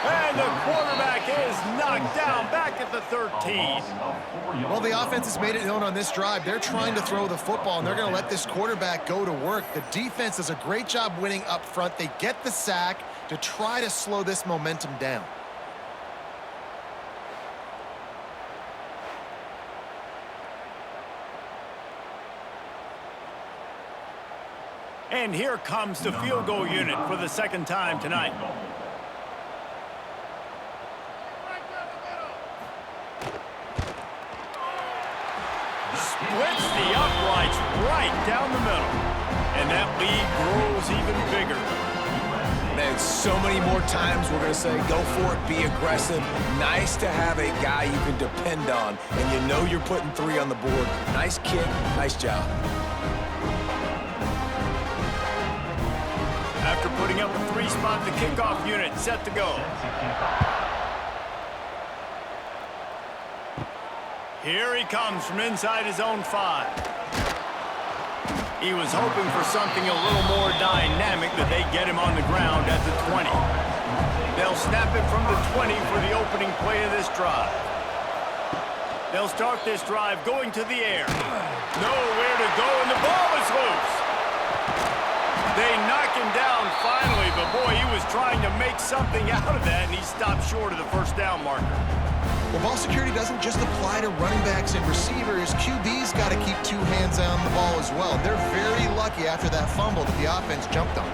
And the quarterback is knocked down back at the 13. Well, the offense has made it known on this drive. They're trying to throw the football, and they're going to let this quarterback go to work. The defense does a great job winning up front. They get the sack to try to slow this momentum down. And here comes the field goal unit for the second time tonight. Splits the uprights right down the middle. And that lead grows even bigger. Man, so many more times we're going to say, go for it, be aggressive. Nice to have a guy you can depend on, and you know you're putting 3 on the board. Nice kick, nice job. After putting up a 3-spot, the kickoff unit set to go. Here he comes from inside his own 5. He was hoping for something a little more dynamic, but they get him on the ground at the 20. They'll snap it from the 20 for the opening play of this drive. They'll start this drive going to the air. Nowhere to go, and the ball is loose. They knock him down finally, but boy, he was trying to make something out of that, and he stopped short of the first down marker. Well, ball security doesn't just apply to running backs and receivers. QB's got to keep 2 hands on the ball as well. They're very lucky after that fumble that the offense jumped on.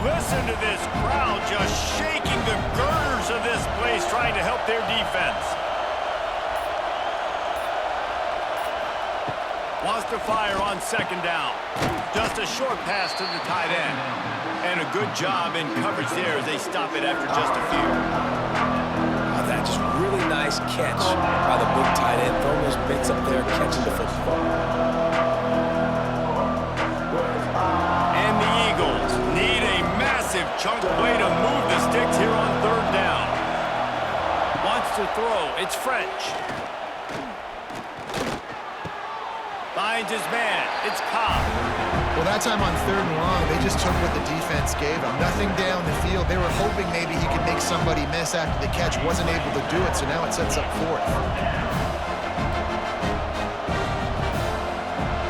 Listen to this crowd just shaking the girders of this place, trying to help their defense. Wants to fire on second down. Just a short pass to the tight end. And a good job in coverage there as they stop it after just a few. That just really nice catch by the big tight end. Throwing those bits up there, catching the football. And the Eagles need a massive chunk play to move the sticks here on third down. Wants to throw. It's French. Finds his man. It's Cobb. Well, that time on 3rd and long, they just took what the defense gave them. Nothing down the field. They were hoping maybe he could make somebody miss after the catch. Wasn't able to do it, so now it sets up 4th.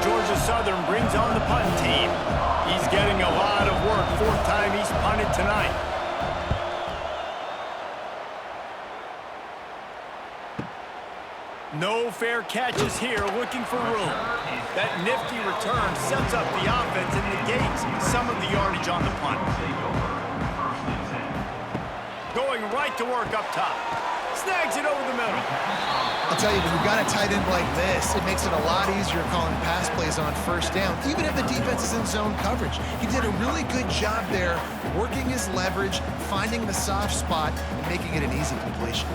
Georgia Southern brings on the punt team. He's getting a lot of work. 4th time he's punted tonight. No fair catches here, looking for room. That nifty return sets up the offense and negates some of the yardage on the punt. Going right to work up top. Snags it over the middle. I'll tell you, when you've got a tight end like this, it makes it a lot easier calling pass plays on 1st down, even if the defense is in zone coverage. He did a really good job there, working his leverage, finding the soft spot, and making it an easy completion.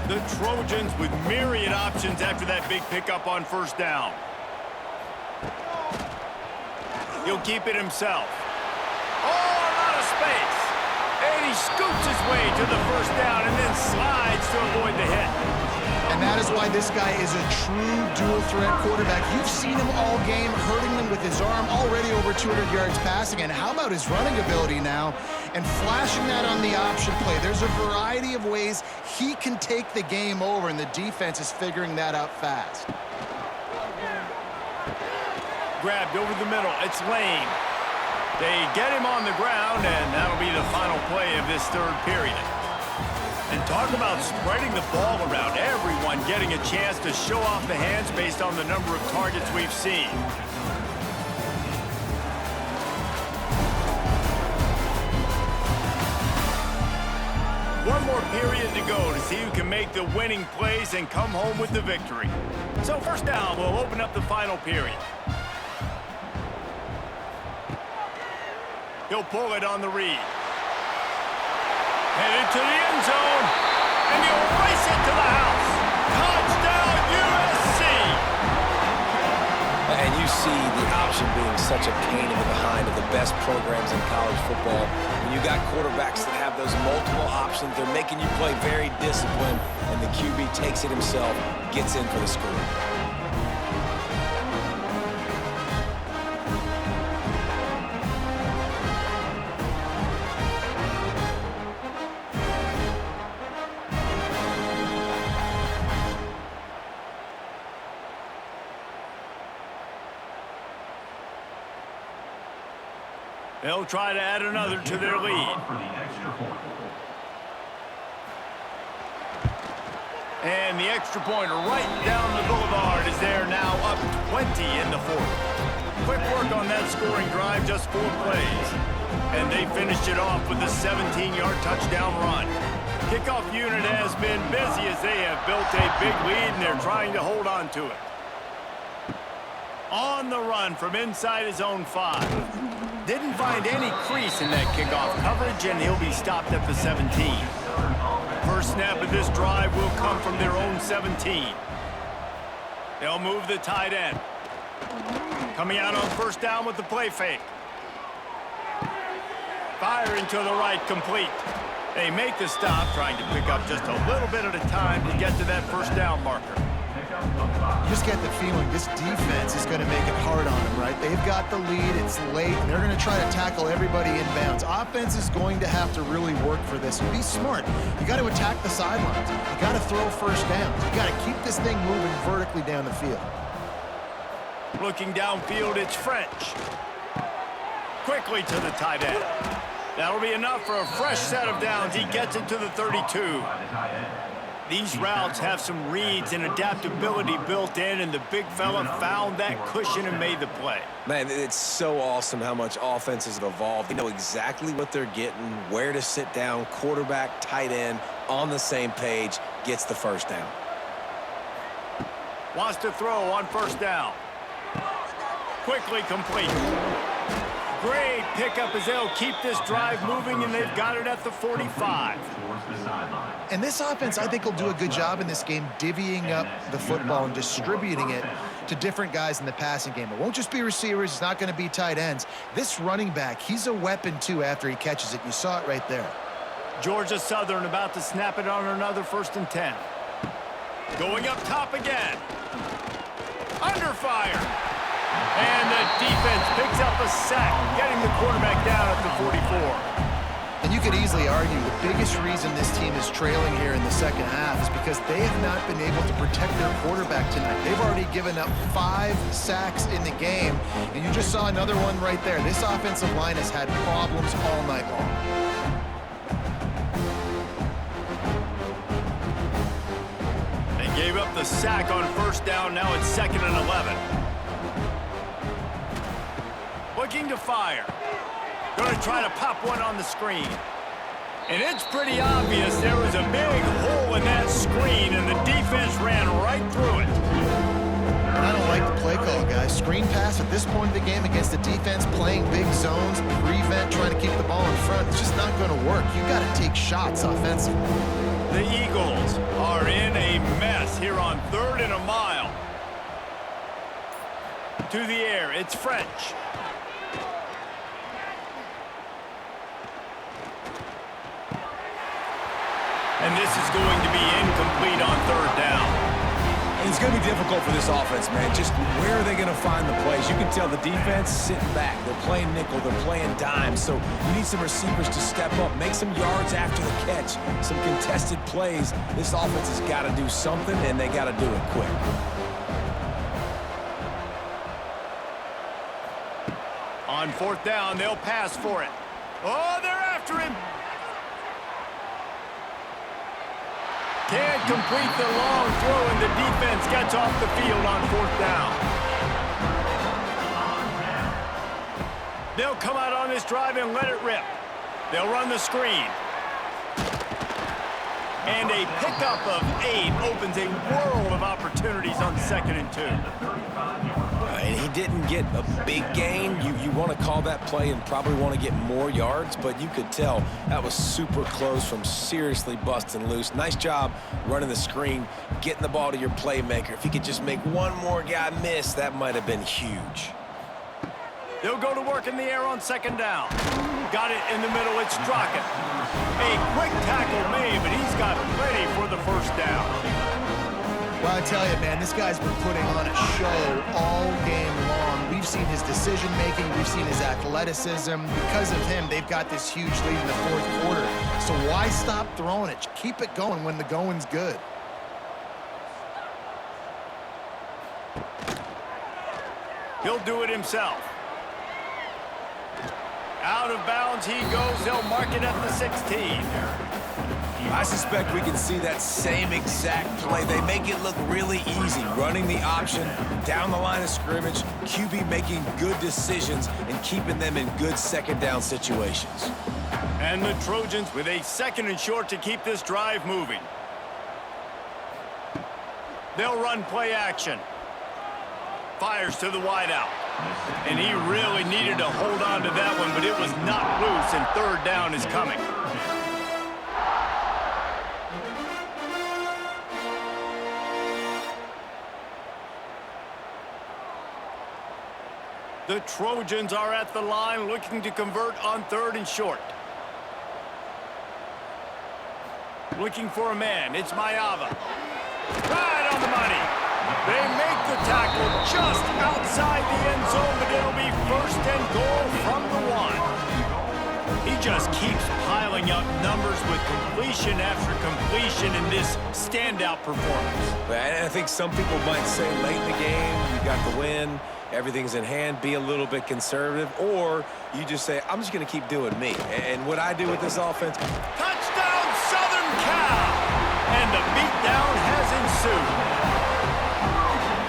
The Trojans with myriad options after that big pickup on 1st down. He'll keep it himself. Oh, a lot of space. And he scoops his way to the 1st down and then slides to avoid the hit. And that is why this guy is a true dual-threat quarterback. You've seen him all game, hurting them with his arm, already over 200 yards passing. And how about his running ability now? And flashing that on the option play. There's a variety of ways he can take the game over, and the defense is figuring that out fast. Grabbed over the middle. It's Lane. They get him on the ground, and that'll be the final play of this 3rd period. And talk about spreading the ball around, everyone getting a chance to show off the hands based on the number of targets we've seen. One more period to go to see who can make the winning plays and come home with the victory. So 1st down will open up the final period. He'll pull it on the read. Headed to the end zone, and he'll race it to the house. Touchdown, USC! And you see the option being such a pain in the behind of the best programs in college football. When you got quarterbacks that have those multiple options, they're making you play very disciplined, and the QB takes it himself, gets in for the score. They'll try to add another to their lead. And the extra point right down the boulevard is there now, up 20 in the 4th. quick work on that scoring drive, just 4 plays. And they finished it off with a 17-yard touchdown run. Kickoff unit has been busy as they have built a big lead, and they're trying to hold on to it. On the run from inside his own 5. Didn't find any crease in that kickoff coverage, and he'll be stopped at the 17. First snap of this drive will come from their own 17. They'll move the tight end. Coming out on first down with the play fake. Firing to the right, complete. They make the stop, trying to pick up just a little bit at a time to get to that first down marker. You just get the feeling this defense is going to make it hard on them, right? They've got the lead, it's late, and they're going to try to tackle everybody inbounds. Offense is going to have to really work for this. Be smart. You got to attack the sidelines. You got to throw first downs. You got to keep this thing moving vertically down the field. Looking downfield, it's French. Quickly to the tight end. That'll be enough for a fresh set of downs. He gets it to the 32. These routes have some reads and adaptability built in, and the big fella found that cushion and made the play. Man, it's so awesome how much offenses have evolved. They know exactly what they're getting, where to sit down, quarterback, tight end, on the same page, gets the first down. Wants to throw on first down. Quickly complete. Great pickup as they'll keep this drive moving, and they've got it at the 45. And this offense, I think, will do a good job in this game divvying up the football and distributing it to different guys in the passing game. It won't just be receivers. It's not going to be tight ends. This running back, he's a weapon, too, after he catches it. You saw it right there. Georgia Southern about to snap it on another 1st and 10. Going up top again. Under fire. And the defense picks up a sack, getting the quarterback down at the 44. And you could easily argue the biggest reason this team is trailing here in the second half is because they have not been able to protect their quarterback tonight. They've already given up 5 sacks in the game, and you just saw another one right there. This offensive line has had problems all night long. They gave up the sack on first down. Now it's 2nd and 11. Looking to fire. Going to try to pop one on the screen. And it's pretty obvious there was a big hole in that screen, and the defense ran right through it. And I don't like the play call, guys. Screen pass at this point of the game against the defense playing big zones, prevent, trying to keep the ball in front. It's just not going to work. You got to take shots offensively. The Eagles are in a mess here on 3rd and a mile. To the air, it's French. And this is going to be incomplete on 3rd down. And it's going to be difficult for this offense, man. Just where are they going to find the plays? You can tell the defense sitting back. They're playing nickel. They're playing dime. So you need some receivers to step up, make some yards after the catch, some contested plays. This offense has got to do something, and they got to do it quick. On 4th down, they'll pass for it. Oh, they're after him. Can't complete the long throw, and the defense gets off the field on 4th down. They'll come out on this drive and let it rip. They'll run the screen. And a pickup of 8 opens a world of opportunities on 2nd and 2. And he didn't get a big gain. You want to call that play and probably want to get more yards, but you could tell that was super close from seriously busting loose. Nice job running the screen, getting the ball to your playmaker. If he could just make one more guy miss, that might have been huge. They'll go to work in the air on 2nd down. Got it in the middle, it's Strachan. A quick tackle made, but he's got plenty for the 1st down. Well, I tell you, man, this guy's been putting on a show all game long. We've seen his decision-making. We've seen his athleticism. Because of him, they've got this huge lead in the 4th quarter. So why stop throwing it? Keep it going when the going's good. He'll do it himself. Out of bounds he goes. They'll mark it at the 16. I suspect we can see that same exact play. They make it look really easy, running the option down the line of scrimmage, QB making good decisions and keeping them in good second down situations. And the Trojans with a 2nd and short to keep this drive moving. They'll run play action. Fires to the wideout. And he really needed to hold on to that one, but it was not loose, and 3rd down is coming. The Trojans are at the line looking to convert on 3rd and short. Looking for a man. It's Mayava. Right on the money. They make the tackle just outside the end zone, but it'll be 1st and goal from the 1. He just keeps piling up numbers with completion after completion in this standout performance. And I think some people might say late in the game, you got the win, everything's in hand, be a little bit conservative, or you just say, I'm just going to keep doing me. And what I do with this offense... Touchdown, Southern Cal! And the beatdown has ensued.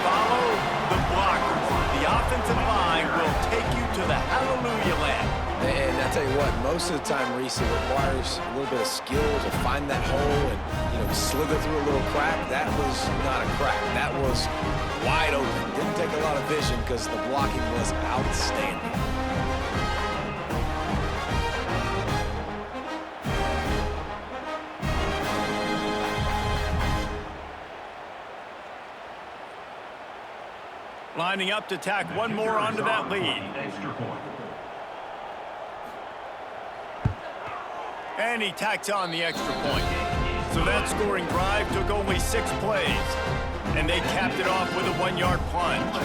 Follow the blockers. The offensive line will take you to the hallelujah land. And I tell you what, most of the time, Reese, it requires a little bit of skill to find that hole and, slither through a little crack. That was not a crack. That was wide open. Didn't take a lot of vision because the blocking was outstanding. Lining up to tack one more onto that lead. And he tacks on the extra point. So that scoring drive took only 6 plays. And they capped it off with a 1-yard plunge.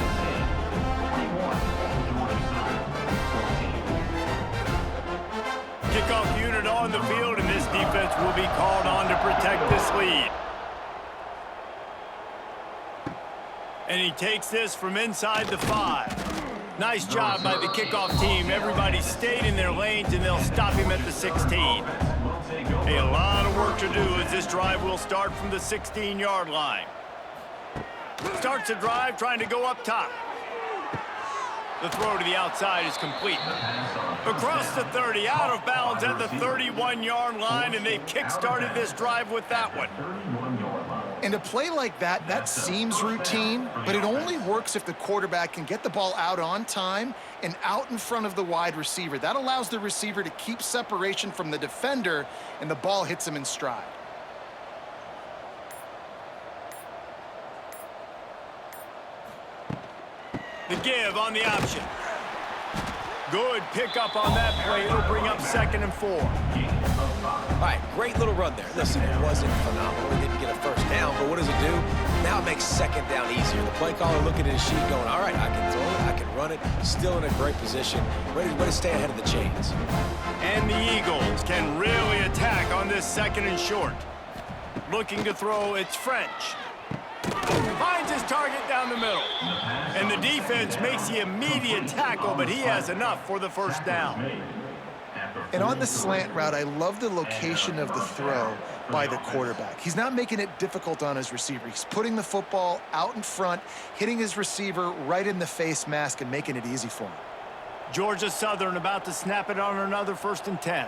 Kickoff unit on the field, and this defense will be called on to protect this lead. And he takes this from inside the 5. Nice job by the kickoff team. Everybody stayed in their lanes, and they'll stop him at the 16. A lot of work to do as this drive will start from the 16-yard line. Starts the drive trying to go up top. The throw to the outside is complete. Across the 30, out of bounds at the 31-yard line, and they've kick-started this drive with that one. And a play like that, that seems routine, but it only works if the quarterback can get the ball out on time and out in front of the wide receiver. That allows the receiver to keep separation from the defender, and the ball hits him in stride. The give on the option. Good pickup on that play. It'll bring up 2nd and 4. All right, great little run there. Listen, it wasn't phenomenal. He didn't get a 1st down, but what does it do? Now it makes 2nd down easier. The play caller looking at his sheet going, all right, I can throw it, I can run it. Still in a great position, ready to stay ahead of the chains. And the Eagles can really attack on this 2nd and short. Looking to throw, it's French. Finds his target down the middle. And the defense makes the immediate tackle, but he has enough for the 1st down. And on the slant route, I love the location of the throw by the quarterback. He's not making it difficult on his receiver. He's putting the football out in front, hitting his receiver right in the face mask and making it easy for him. Georgia Southern about to snap it on another 1st and 10.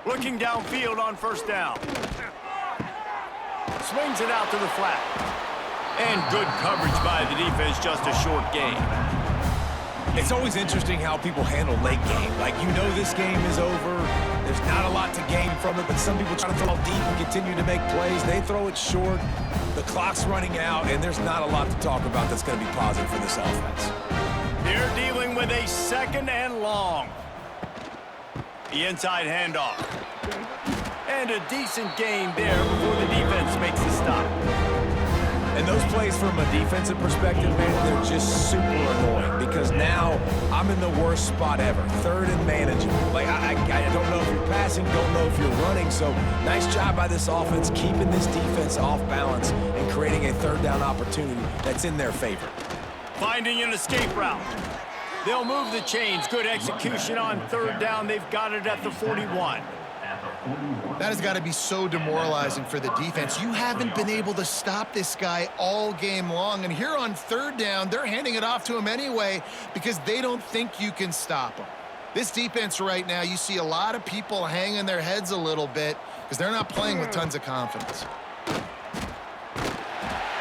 Looking downfield on 1st down. Swings it out to the flat. And good coverage by the defense, just a short gain. It's always interesting how people handle late game. Like, this game is over. There's not a lot to gain from it, but some people try to throw deep and continue to make plays. They throw it short. The clock's running out, and there's not a lot to talk about that's going to be positive for this offense. They're dealing with a 2nd and long. The inside handoff. And a decent gain there before the defense makes the stop. And those plays from a defensive perspective, man, they're just super annoying because now I'm in the worst spot ever. 3rd and manageable. Like, I don't know if you're passing, don't know if you're running. So nice job by this offense keeping this defense off balance and creating a 3rd down opportunity that's in their favor. Finding an escape route. They'll move the chains. Good execution on 3rd down. They've got it at the 41. That has got to be so demoralizing for the defense. You haven't been able to stop this guy all game long. And here on third down, they're handing it off to him anyway because they don't think you can stop him. This defense right now, you see a lot of people hanging their heads a little bit because they're not playing with tons of confidence.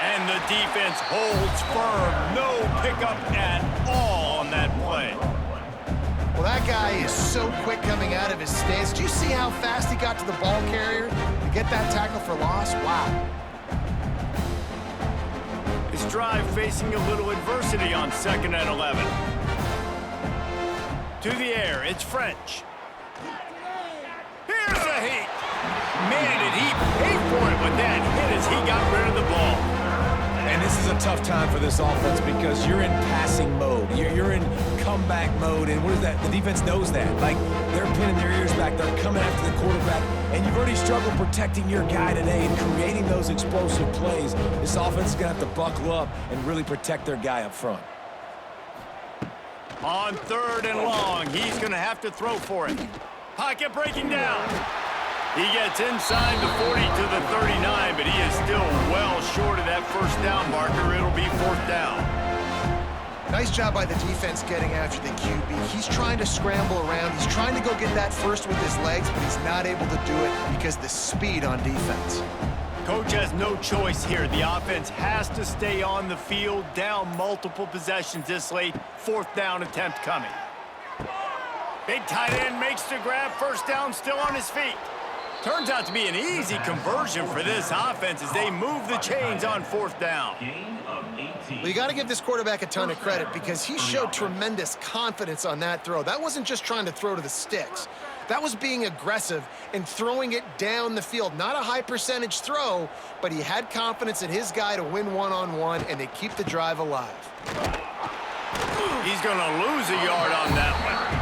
And the defense holds firm. No pickup at all on that play. Well, that guy is so quick coming out of his stance. Do you see how fast he got to the ball carrier to get that tackle for loss? Wow. His drive facing a little adversity on 2nd and 11. To the air, it's French. Here's a heat. Man, did he pay for it with that hit as he got rid of the ball. And this is a tough time for this offense because you're in passing mode. You're in comeback mode, and what is that? The defense knows that. Like, they're pinning their ears back. They're coming after the quarterback, and you've already struggled protecting your guy today and creating those explosive plays. This offense is going to have to buckle up and really protect their guy up front. On 3rd and long, he's going to have to throw for it. Pocket breaking down. He gets inside the 40 to the 39, but he is still well short of that first down marker. It'll be 4th down. Nice job by the defense getting after the QB. He's trying to scramble around. He's trying to go get that first with his legs, but he's not able to do it because of the speed on defense. Coach has no choice here. The offense has to stay on the field, down multiple possessions this late. 4th down attempt coming. Big tight end makes the grab. First down, still on his feet. Turns out to be an easy conversion for this offense as they move the chains on 4th down. Well, you got to give this quarterback a ton of credit because he showed tremendous confidence on that throw. That wasn't just trying to throw to the sticks. That was being aggressive and throwing it down the field. Not a high percentage throw, but he had confidence in his guy to win one-on-one, and they keep the drive alive. He's going to lose a yard on that one.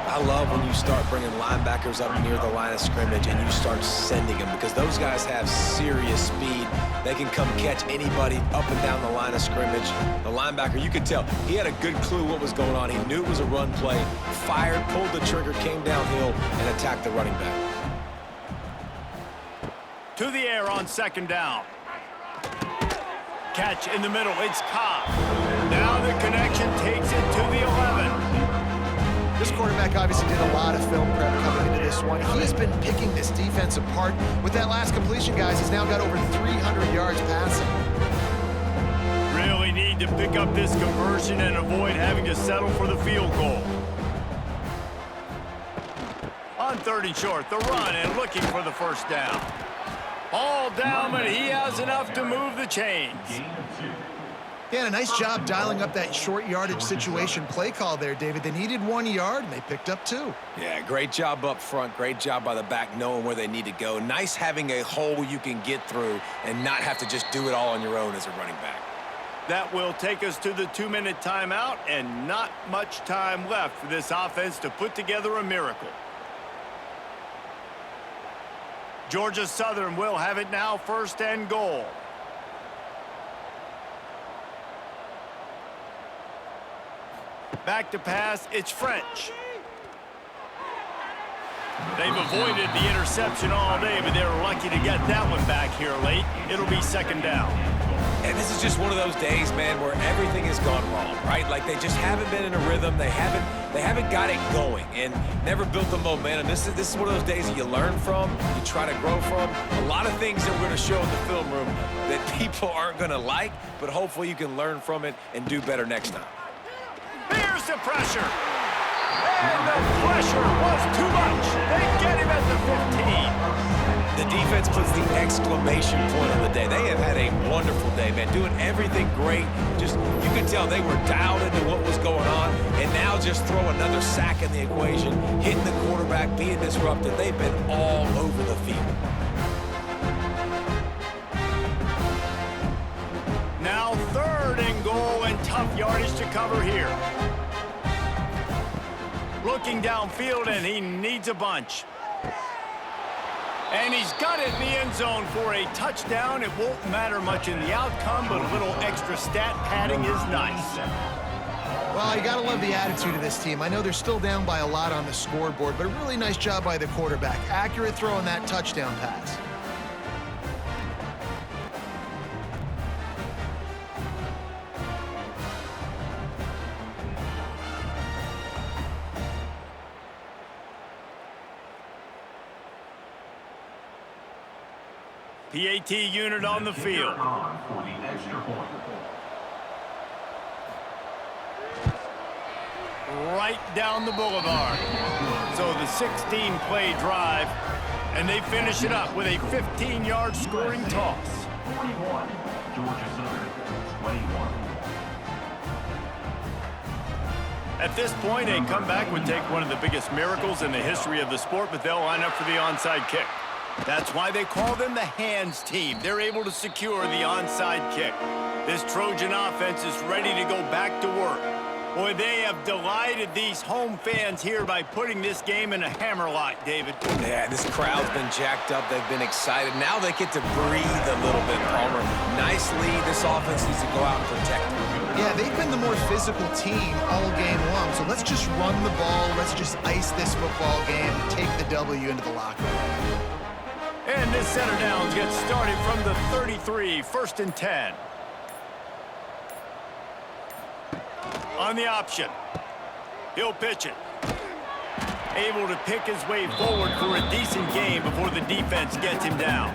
I love when you start bringing linebackers up near the line of scrimmage and you start sending them because those guys have serious speed. They can come catch anybody up and down the line of scrimmage. The linebacker, you could tell, he had a good clue what was going on. He knew it was a run play, fired, pulled the trigger, came downhill, and attacked the running back. To the air on 2nd down. Catch in the middle, it's Cobb. Now the connection takes it to the 11. This quarterback obviously did a lot of film prep coming into this one. He's been picking this defense apart. With that last completion, guys, he's now got over 300 yards passing. Really need to pick up this conversion and avoid having to settle for the field goal. On 3rd and short, the run and looking for the first down. All down, but he has enough to move the chains. Yeah, a nice job dialing up that short yardage situation play call there, David. They needed 1 yard, and they picked up 2. Yeah, great job up front. Great job by the back knowing where they need to go. Nice having a hole you can get through and not have to just do it all on your own as a running back. That will take us to the 2-minute timeout, and not much time left for this offense to put together a miracle. Georgia Southern will have it now, 1st and goal. Back to pass, it's French. They've avoided the interception all day, but they're lucky to get that one back here late. It'll be 2nd down. And this is just one of those days, man, where everything has gone wrong, right? Like they just haven't been in a rhythm. They haven't got it going and never built the momentum. This is one of those days that you learn from, you try to grow from. A lot of things that we're going to show in the film room that people aren't going to like, but hopefully you can learn from it and do better next time. Here's the pressure. And the pressure was too much. They get him at the 15. The defense puts the exclamation point on the day. They have had a wonderful day, man, doing everything great. Just, you could tell they were dialed into what was going on, and now just throw another sack in the equation, hitting the quarterback, being disrupted. They've been all over the field. Now 3rd and goal and tough yardage to cover here. Looking downfield, and he needs a bunch. And he's got it in the end zone for a touchdown. It won't matter much in the outcome, but a little extra stat padding is nice. Well, you got to love the attitude of this team. I know they're still down by a lot on the scoreboard, but a really nice job by the quarterback. Accurate throw on that touchdown pass. PAT unit on the field. On for the extra point. Right down the boulevard. So the 16-play drive, and they finish it up with a 15-yard scoring toss. 41, Georgia Southern, 21. At this point, a comeback would take one of the biggest miracles in the history of the sport, but they'll line up for the onside kick. That's why they call them the hands team. They're able to secure the onside kick. This Trojan offense is ready to go back to work. Boy, they have delighted these home fans here by putting this game in a hammerlock, David. Yeah, this crowd's been jacked up. They've been excited. Now they get to breathe a little bit, Palmer. Nice lead. This offense needs to go out and protect them. Yeah, they've been the more physical team all game long. So let's just run the ball. Let's just ice this football game, take the W into the locker room. And this center downs gets started from the 33, 1st and 10. On the option. He'll pitch it. Able to pick his way forward for a decent game before the defense gets him down.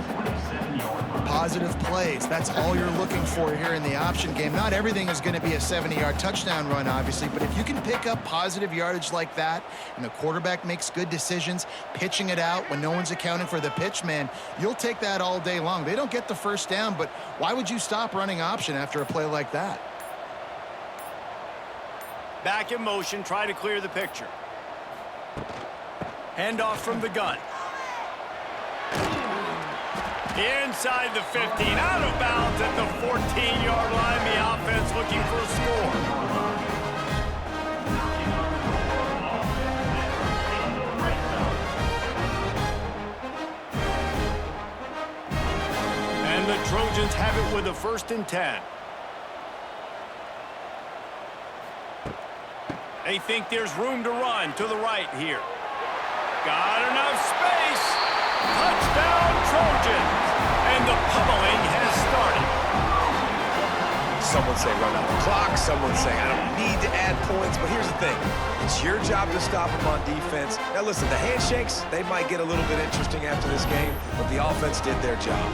Positive plays. That's all you're looking for here in the option game. Not everything is going to be a 70-yard touchdown run, obviously, but if you can pick up positive yardage like that and the quarterback makes good decisions, pitching it out when no one's accounting for the pitch, man, you'll take that all day long. They don't get the first down, but why would you stop running option after a play like that? Back in motion, try to clear the picture. Handoff from the gun. Inside the 15, out of bounds at the 14-yard line. The offense looking for a score. And the Trojans have it with a 1st and 10. They think there's room to run to the right here. Got enough space. Touchdown, Trojans. And the pummeling has started. Someone say run out the clock. Someone say I don't need to add points. But here's the thing. It's your job to stop them on defense. Now, listen, the handshakes, they might get a little bit interesting after this game, but the offense did their job.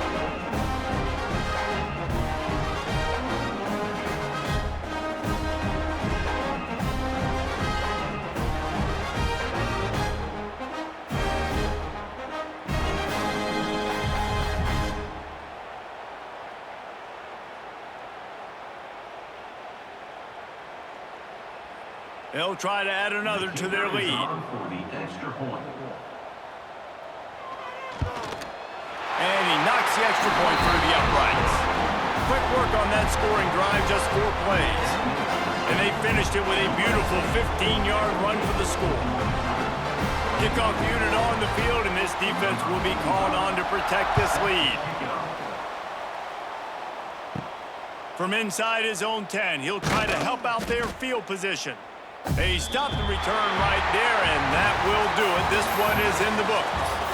They'll try to add another to their lead. For the extra point. And he knocks the extra point through the uprights. Quick work on that scoring drive, just 4 plays. And they finished it with a beautiful 15-yard run for the score. Kickoff unit on the field, and this defense will be called on to protect this lead. From inside his own 10, he'll try to help out their field position. They stopped the return right there, and that will do it. This one is in the books.